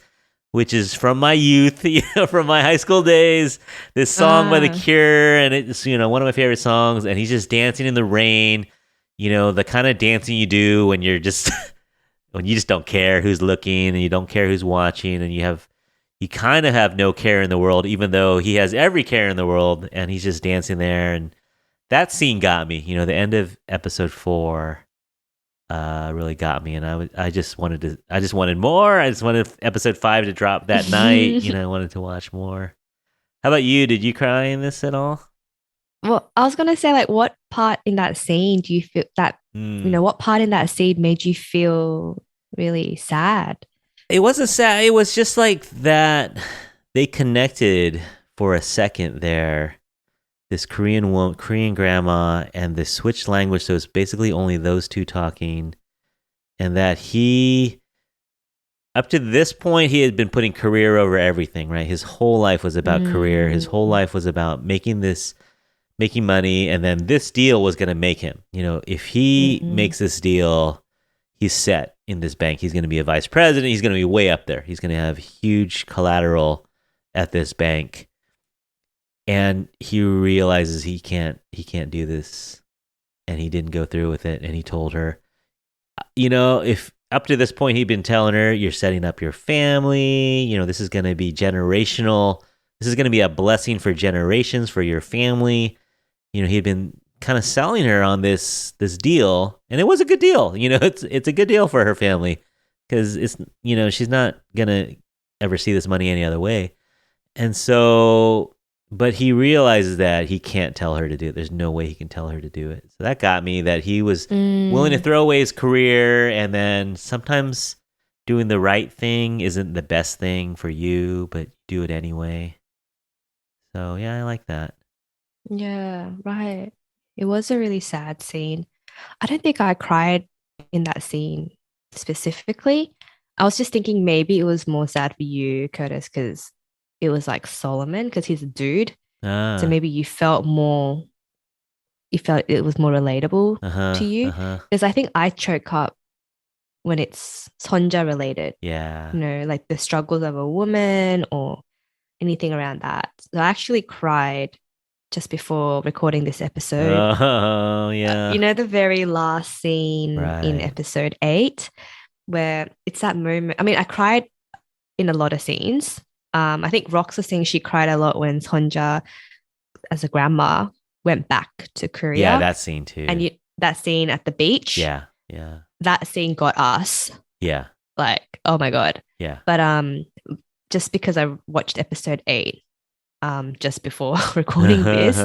Speaker 1: which is from my youth, from my high school days. This song by the
Speaker 2: Ah,
Speaker 1: Cure, and it's one of my favorite songs. And he's just dancing in the rain, the kind of dancing you do when you're just when you just don't care who's looking and you don't care who's watching, and you kind of have no care in the world, even though he has every care in the world, and he's just dancing there. And that scene got me. The end of episode 4 really got me, and I just wanted more. I just wanted episode 5 to drop that night. I wanted to watch more. How about you? Did you cry in this at all?
Speaker 2: well, I was gonna say, like, what part in that scene do you feel that,
Speaker 1: Mm.
Speaker 2: what part in that scene made you feel really sad?
Speaker 1: It wasn't sad. It was just like that. They connected for a second there. This Korean grandma, and the switched language, so it's basically only those two talking. And that up to this point, he had been putting career over everything, right? His whole life was about career. His whole
Speaker 2: Mm,
Speaker 1: life was about making money, and then this deal was going to make him. If he
Speaker 2: mm,
Speaker 1: makes this deal, he's set in this bank. He's going to be a vice president. He's going to be way up there. He's going to have huge collateral at this bank, and he realizes he can't do this, and he didn't go through with it. And he told her, if up to this point he'd been telling her, you're setting up your family, this is going to be generational, this is going to be a blessing for generations for your family. He'd been kind of selling her on this deal, and it was a good deal. It's a good deal for her family, because it's she's not going to ever see this money any other way. And so, but he realizes that he can't tell her to do it. There's no way he can tell her to do it. So that got me, that he was willing to
Speaker 2: mm.
Speaker 1: throw away his career, and then sometimes doing the right thing isn't the best thing for you, but do it anyway. So yeah, I like that.
Speaker 2: Yeah, right. It was a really sad scene. I don't think I cried in that scene specifically. I was just thinking maybe it was more sad for you, Curtis, because it was like Solomon, because he's a dude. So
Speaker 1: Ah,
Speaker 2: maybe you felt it was more relatable to
Speaker 1: uh-huh,
Speaker 2: you.
Speaker 1: uh-huh.
Speaker 2: Because I think I choke up when it's Sonja related,
Speaker 1: Yeah.
Speaker 2: like the struggles of a woman or anything around that. So I actually cried just before recording this episode.
Speaker 1: Oh, yeah.
Speaker 2: The very last scene in
Speaker 1: Right.
Speaker 2: episode 8, where it's that moment. I mean, I cried in a lot of scenes. I think Rox was saying she cried a lot when Sonja, as a grandma, went back to
Speaker 1: Yeah,
Speaker 2: Korea.
Speaker 1: that scene
Speaker 2: And
Speaker 1: too.
Speaker 2: that scene at the beach,
Speaker 1: Yeah. Yeah.
Speaker 2: that scene got us.
Speaker 1: Yeah.
Speaker 2: Like, oh my God.
Speaker 1: Yeah.
Speaker 2: But just because I watched episode 8 just before recording this,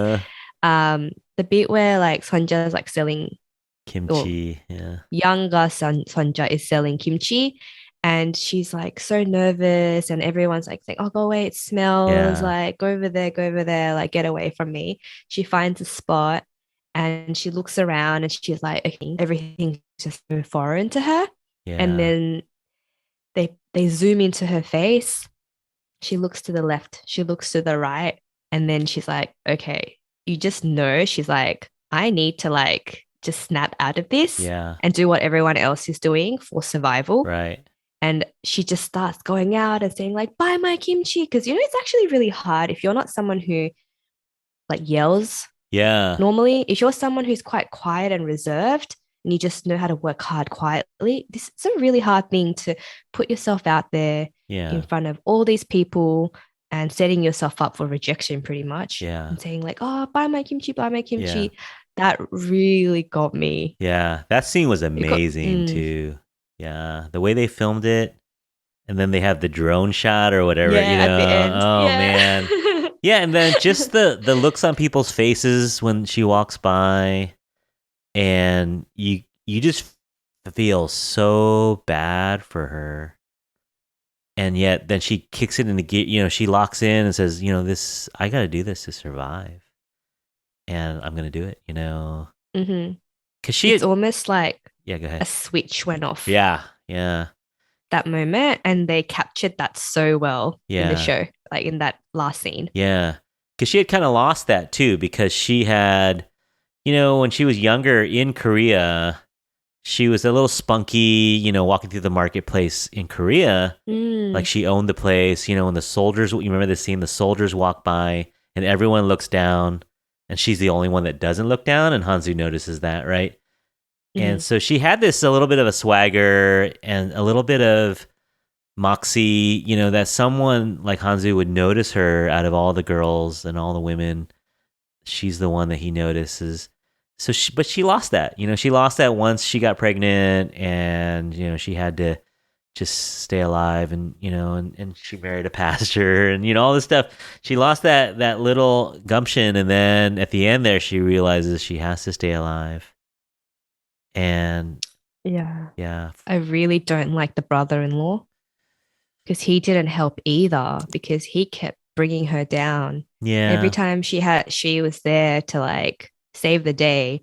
Speaker 2: the bit where like Sonja's like selling, or
Speaker 1: Kimchi. Yeah.
Speaker 2: younger Sonja is selling kimchi, and she's like so nervous, and everyone's like saying, "Oh, go away, it smells,
Speaker 1: Yeah.
Speaker 2: like go over there, like get away from me." She finds a spot, and she looks around, and she's like, okay, everything's just so foreign to her. And
Speaker 1: Yeah.
Speaker 2: then they zoom into her face. She looks to the left, she looks to the right, and then she's like, okay, you just know, she's like, I need to like just snap out of this
Speaker 1: Yeah.
Speaker 2: and do what everyone else is doing for survival.
Speaker 1: Right.
Speaker 2: And she just starts going out and saying like, buy my kimchi, because it's actually really hard if you're not someone who like yells
Speaker 1: Yeah.
Speaker 2: normally. If you're someone who's quite quiet and reserved, and you just know how to work hard quietly, this is a really hard thing to put yourself out there in
Speaker 1: Yeah.
Speaker 2: front of all these people and setting yourself up for rejection pretty much,
Speaker 1: Yeah.
Speaker 2: and saying like, oh, buy my kimchi, buy my
Speaker 1: Yeah.
Speaker 2: kimchi. That really got me.
Speaker 1: Yeah. That scene was
Speaker 2: It got
Speaker 1: amazing too. Yeah. The way they filmed it, And then they have the drone shot or whatever,
Speaker 2: Yeah, at the end.
Speaker 1: Oh
Speaker 2: Yeah.
Speaker 1: man. Yeah, and then just the looks on people's faces when she walks by, and you just feel so bad for her. And yet then she kicks it into gear, she locks in and says, this, I got to do this to survive. And I'm going to do it,
Speaker 2: hmm
Speaker 1: cuz
Speaker 2: It's almost like
Speaker 1: yeah, go
Speaker 2: a
Speaker 1: ahead.
Speaker 2: switch went off
Speaker 1: Yeah. Yeah.
Speaker 2: that moment, and they captured that so well in the
Speaker 1: Yeah.
Speaker 2: show, like in that last scene.
Speaker 1: Yeah. Cuz she had kind of lost that too, because she had, when she was younger in Korea, she was a little spunky, walking through the marketplace in Korea. Like
Speaker 2: Mm,
Speaker 1: she owned the place, and the soldiers, you remember the scene, the soldiers walk by and everyone looks down and she's the only one that doesn't look down, and Hanzu notices that, right? And
Speaker 2: mhm.
Speaker 1: so she had this a little bit of a swagger and a little bit of moxie, that someone like Hanzu would notice her out of all the girls and all the women. She's the one that he notices. But she lost that. She lost that once she got pregnant, and she had to just stay alive, and and she married a pastor, and all this stuff. She lost that little gumption, and then at the end there, she realizes she has to stay alive. And
Speaker 2: Yeah.
Speaker 1: yeah,
Speaker 2: I really don't like the brother-in-law because he didn't help either because he kept bringing her down. Every
Speaker 1: yeah,
Speaker 2: time she was there to like save the day,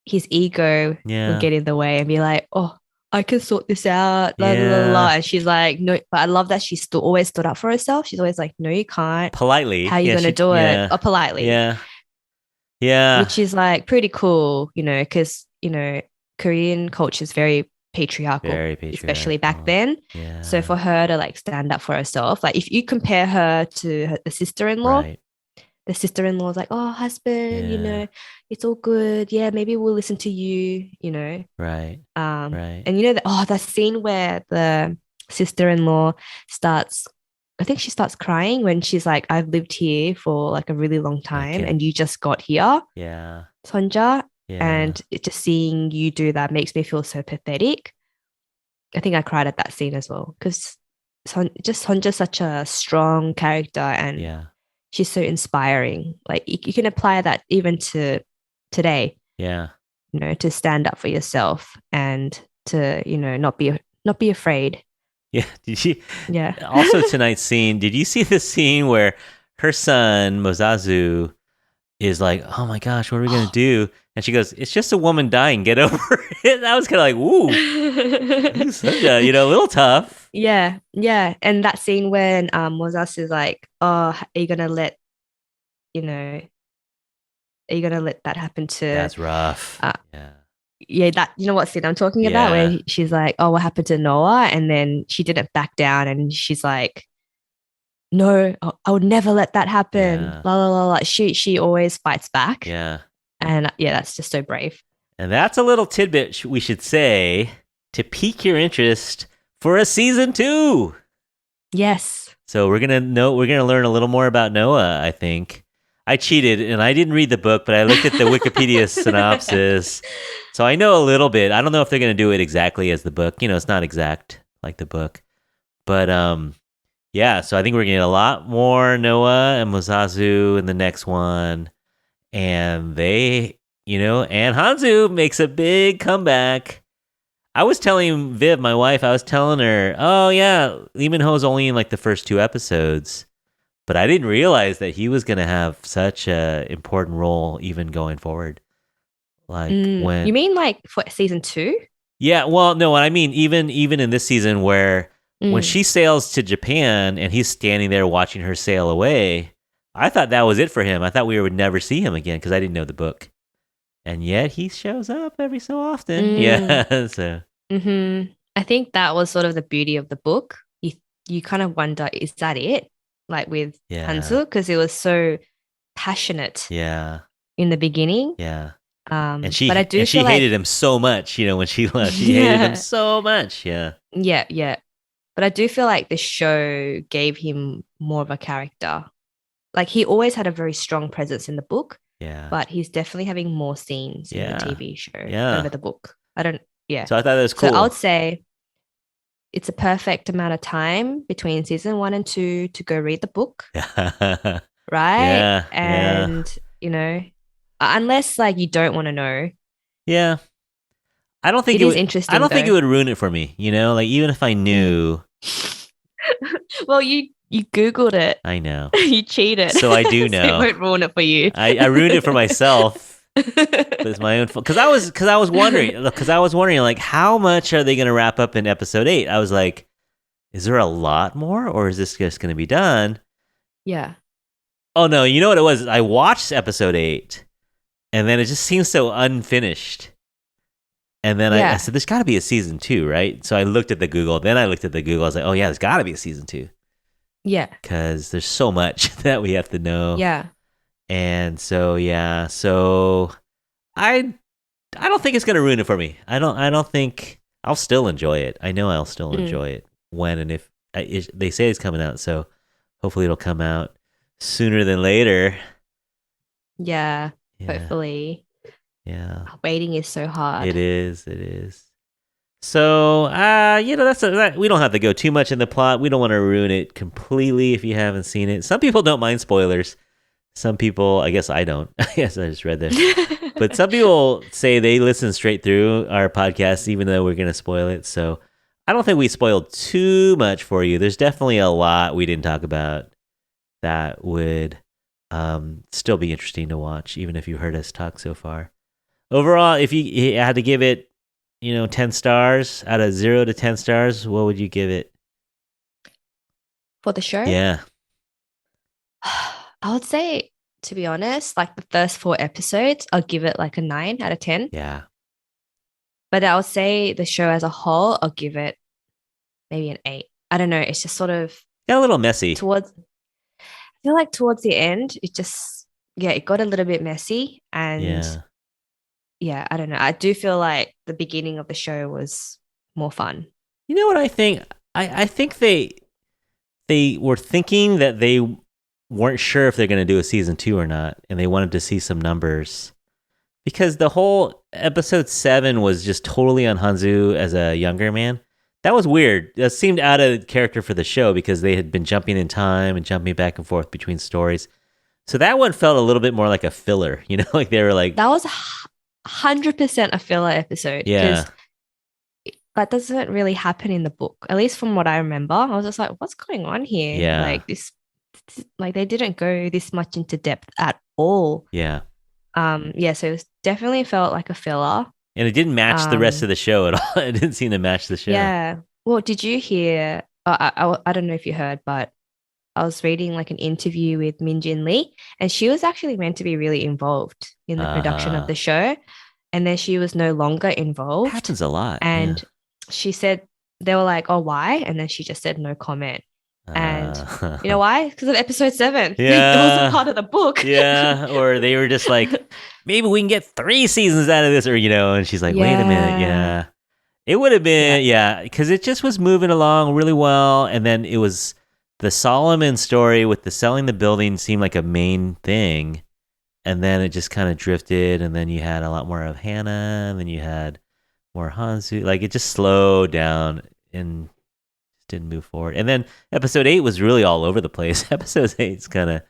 Speaker 2: his ego would
Speaker 1: yeah,
Speaker 2: get in the way and be like, "Oh, I can sort this out." La la la la.
Speaker 1: yeah.
Speaker 2: And she's like, "No," but I love that she still always stood up for herself. She's always like, "No, you can't. How
Speaker 1: Politely,
Speaker 2: are you
Speaker 1: yeah,
Speaker 2: gonna do it?"
Speaker 1: yeah,
Speaker 2: Or politely,
Speaker 1: yeah, yeah.
Speaker 2: which is like pretty cool, because Korean culture is very patriarchal,
Speaker 1: Very
Speaker 2: especially back
Speaker 1: patriarchal.
Speaker 2: then. So
Speaker 1: Yeah,
Speaker 2: for her to like stand up for herself, like if you compare her to the sister-in-law,
Speaker 1: right.
Speaker 2: the sister-in-law is like, "Oh, husband,
Speaker 1: Yeah,
Speaker 2: it's all good. Yeah, maybe we'll listen to you."
Speaker 1: right, right.
Speaker 2: And that scene where the sister-in-law starts, I think she starts crying when she's like, "I've lived here for like a really long
Speaker 1: I
Speaker 2: time,
Speaker 1: can.
Speaker 2: and you just got here,
Speaker 1: Yeah,
Speaker 2: Sonja."
Speaker 1: yeah.
Speaker 2: And just seeing you do that makes me feel so pathetic. I think I cried at that scene as well because Sonja's such a strong character and
Speaker 1: Yeah.
Speaker 2: she's so inspiring. Like you can apply that even to today,
Speaker 1: Yeah.
Speaker 2: to stand up for yourself and to, not be afraid.
Speaker 1: Yeah. Did you
Speaker 2: Yeah.
Speaker 1: also tonight's scene? Did you see the scene where her son Mozazu is like, "Oh my gosh, what are we gonna do?" And she goes, "It's just a woman dying. Get over it." I was kind of like, "Ooh, such a a little tough."
Speaker 2: Yeah, yeah. And that scene when Mozas is like, "Oh, you know, are you gonna let that happen to
Speaker 1: That's rough.
Speaker 2: uh
Speaker 1: Yeah.
Speaker 2: yeah, that what scene I'm talking about
Speaker 1: Yeah.
Speaker 2: where she's like, "Oh, what happened to Noah?" And then she didn't back down and she's like, "No, I would never let that happen."
Speaker 1: Yeah.
Speaker 2: La la la la. She always fights back.
Speaker 1: Yeah.
Speaker 2: And yeah, that's just so brave.
Speaker 1: And that's a little tidbit we should say to pique your interest for a season 2.
Speaker 2: Yes.
Speaker 1: So we're gonna learn a little more about Noah, I think. I cheated and I didn't read the book, but I looked at the Wikipedia synopsis. So I know a little bit. I don't know if they're gonna do it exactly as the book. It's not exact like the book. But yeah, so I think we're gonna get a lot more Noah and Mozazu in the next one. And and Hanzu makes a big comeback. I was telling Viv, my wife, I was telling her, "Oh yeah, Lee Min Ho's only in like the first 2 episodes," but I didn't realize that he was gonna have such a important role even going forward. Like
Speaker 2: You
Speaker 1: when,
Speaker 2: mean like for season two?
Speaker 1: yeah, well, no, what I mean, even in this season, where when
Speaker 2: Mm.
Speaker 1: she sails to Japan and he's standing there watching her sail away, I thought that was it for him. I thought we would never see him again because I didn't know the book, and yet he shows up every so often.
Speaker 2: Mm.
Speaker 1: Yeah, so
Speaker 2: I think that was sort of the beauty of the book. You kind of wonder, is that it? Like with
Speaker 1: yeah,
Speaker 2: Hansu, because it was so passionate
Speaker 1: yeah,
Speaker 2: in the beginning.
Speaker 1: yeah. And
Speaker 2: But I do
Speaker 1: she
Speaker 2: feel like,
Speaker 1: hated him so much, when she left. She hated him
Speaker 2: yeah,
Speaker 1: so much. Yeah.
Speaker 2: yeah, yeah. But I do feel like the show gave him more of a character. Like he always had a very strong presence in the book,
Speaker 1: Yeah.
Speaker 2: but he's definitely having more scenes in the
Speaker 1: Yeah.
Speaker 2: TV show over
Speaker 1: Yeah.
Speaker 2: the book. I don't, yeah.
Speaker 1: So I thought that was
Speaker 2: So I
Speaker 1: cool.
Speaker 2: would say it's a perfect amount of time between season 1 and 2 to go read the book, right?
Speaker 1: Yeah, yeah,
Speaker 2: And, unless like you don't want to know,
Speaker 1: yeah. I don't think
Speaker 2: it
Speaker 1: it
Speaker 2: is
Speaker 1: would. I
Speaker 2: interesting
Speaker 1: don't think it
Speaker 2: though.
Speaker 1: would ruin it for me. Like even if I
Speaker 2: Mm.
Speaker 1: knew,
Speaker 2: Well, you Googled it.
Speaker 1: I know.
Speaker 2: You cheated.
Speaker 1: So I do
Speaker 2: So it
Speaker 1: know.
Speaker 2: won't ruin it for you.
Speaker 1: I ruined it for myself, but it's my own fault. Because I was wondering like how much are they going to wrap up in episode 8? I was like, is there a lot more, or is this just going to be done?
Speaker 2: Yeah.
Speaker 1: Oh no, you know what it was? I watched episode 8, and then it just seems so unfinished. And then I
Speaker 2: Yeah.
Speaker 1: said, there's got to be a season 2, right? So I looked at the Google. Then I looked at the Google. I was like, oh yeah, there's got to be a season 2
Speaker 2: Yeah.
Speaker 1: because there's so much that we have to know.
Speaker 2: Yeah.
Speaker 1: And so yeah, so I don't think it's gonna ruin it for me. I don't think I'll still enjoy it. I know I'll still
Speaker 2: Mm.
Speaker 1: enjoy it when and if they say it's coming out. So hopefully it'll come out sooner than later.
Speaker 2: Yeah.
Speaker 1: Yeah,
Speaker 2: Hopefully.
Speaker 1: yeah.
Speaker 2: Waiting is so hard.
Speaker 1: It is. It is. So, we don't have to go too much in the plot. We don't want to ruin it completely if you haven't seen it. Some people don't mind spoilers. Some people, I guess I don't. I guess I just read that. But some people say they listen straight through our podcast, even though we're going to spoil it. So I don't think we spoiled too much for you. There's definitely a lot we didn't talk about that would still be interesting to watch, even if you heard us talk so far. Overall, if you had to give it, 10 stars out of 0 to 10 stars, what would you give it?
Speaker 2: For the show?
Speaker 1: Yeah.
Speaker 2: I would say, to be honest, like the first 4 episodes, I'll give it like a 9 out of 10.
Speaker 1: Yeah.
Speaker 2: But I would say the show as a whole, I'll give it maybe an 8. I don't know. It's just sort of
Speaker 1: Yeah, a little messy.
Speaker 2: I feel like towards the end, it got a little bit messy. And yeah, I don't know. I do feel like the beginning of the show was more fun.
Speaker 1: You know what I think? I think they were thinking that they weren't sure if they're going to do a season 2 or not, and they wanted to see some numbers. Because the whole episode 7 was just totally on Hanzu as a younger man. That was weird. That seemed out of character for the show because they had been jumping in time and jumping back and forth between stories. So that one felt a little bit more like a filler, like they were like...
Speaker 2: That was 100% a filler episode.
Speaker 1: Yeah.
Speaker 2: That doesn't really happen in the book, at least from what I remember. I was just like, what's going on here?
Speaker 1: Yeah.
Speaker 2: Like like they didn't go this much into depth at all.
Speaker 1: Yeah.
Speaker 2: Yeah, so it definitely felt like a filler.
Speaker 1: And it didn't match the rest of the show at all. It didn't seem to match the show.
Speaker 2: Yeah. Well, did you hear? I don't know if you heard, but I was reading like an interview with Min Jin Lee, and she was actually meant to be really involved in the production of the show. And then she was no longer involved.
Speaker 1: It happens a lot.
Speaker 2: And she said, they were like, oh, why? And then she just said no comment. And you know why? Because of episode 7.
Speaker 1: Yeah.
Speaker 2: It wasn't part of the book.
Speaker 1: Yeah. Or they were just like, maybe we can get 3 seasons out of this, or, and she's like, wait a minute. Yeah. It would have been, because it just was moving along really well. And then it was the Solomon story with the selling the building seemed like a main thing. And then it just kind of drifted. And then you had a lot more of Hannah. And then you had more Hansu. Like it just slowed down and didn't move forward. And then episode 8 was really all over the place. Episode 8 is kind of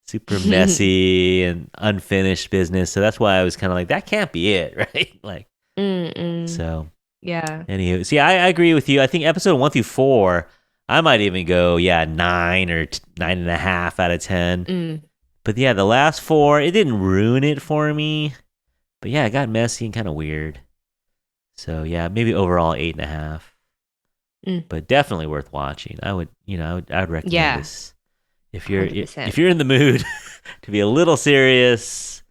Speaker 1: super messy and unfinished business. So that's why I was kind of like, that can't be it, right? Like, so
Speaker 2: yeah.
Speaker 1: Anywho, see, I agree with you. I think episode 1 through 4, I might even go, 9 or 9.5 out of 10. But yeah, the last 4, it didn't ruin it for me. But yeah, it got messy and kind of weird. So yeah, maybe overall 8.5. But definitely worth watching. I would recommend this if you're
Speaker 2: 100%.
Speaker 1: if you're in the mood to be a little serious.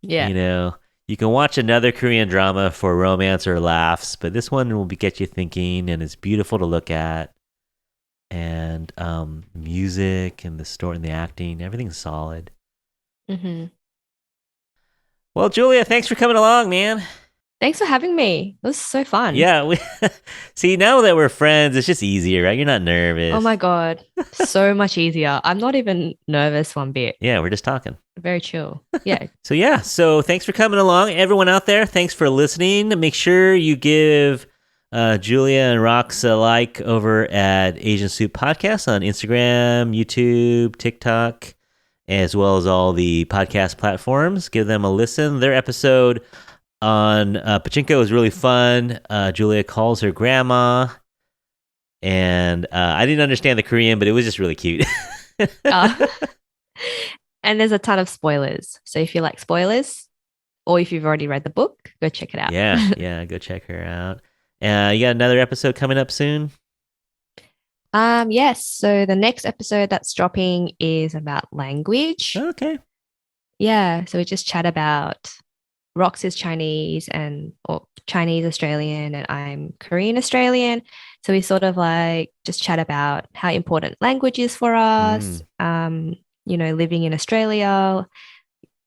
Speaker 2: Yeah,
Speaker 1: you can watch another Korean drama for romance or laughs, but this one will get you thinking, and it's beautiful to look at. And music and the story and the acting, everything's solid. Well, Julia, thanks for coming along, man.
Speaker 2: Thanks for having me. It was so fun.
Speaker 1: Yeah, see, now that we're friends, it's just easier, right? You're not nervous.
Speaker 2: Oh my God. So much easier. I'm not even nervous one bit.
Speaker 1: Yeah, we're just talking.
Speaker 2: Very chill. Yeah.
Speaker 1: So thanks for coming along. Everyone out there, thanks for listening. Make sure you give Julia and Rox alike over at Asian Soup Podcast on Instagram, YouTube, TikTok, as well as all the podcast platforms. Give them a listen. Their episode on Pachinko is really fun. Julia calls her grandma, and I didn't understand the Korean, but it was just really cute.
Speaker 2: And there's a ton of spoilers. So if you like spoilers, or if you've already read the book, go check it out.
Speaker 1: Yeah, go check her out. You got another episode coming up soon?
Speaker 2: Yes. So the next episode that's dropping is about language.
Speaker 1: Okay.
Speaker 2: Yeah. So we just chat about Rox is Chinese or Chinese Australian, and I'm Korean Australian. So we sort of like just chat about how important language is for us. Living in Australia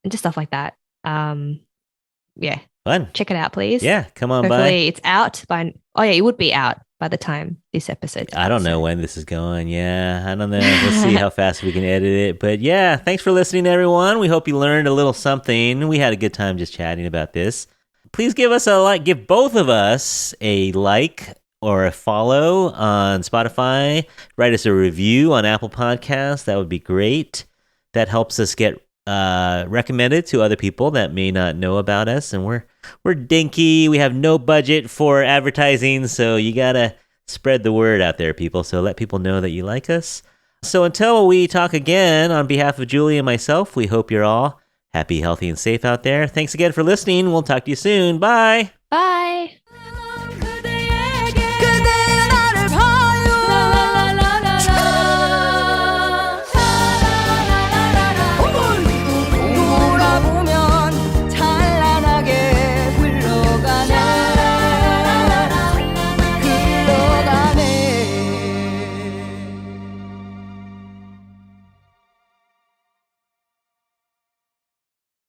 Speaker 2: and just stuff like that. Yeah.
Speaker 1: Fun.
Speaker 2: Check it out, please.
Speaker 1: Yeah, come on
Speaker 2: Hopefully
Speaker 1: by.
Speaker 2: it's out by. Oh yeah, it would be out by the time this episode.
Speaker 1: I don't know when this is going. Yeah, I don't know. We'll see how fast we can edit it. But yeah, thanks for listening, everyone. We hope you learned a little something. We had a good time just chatting about this. Please give us a like. Give both of us a like or a follow on Spotify. Write us a review on Apple Podcasts. That would be great. That helps us get recommended to other people that may not know about us. And we're dinky. We have no budget for advertising, so you gotta spread the word out there, people. So let people know that you like us. So until we talk again, on behalf of Julie and myself, we hope you're all happy, healthy, and safe out there. Thanks again for listening. We'll talk to you soon. Bye.
Speaker 2: Bye.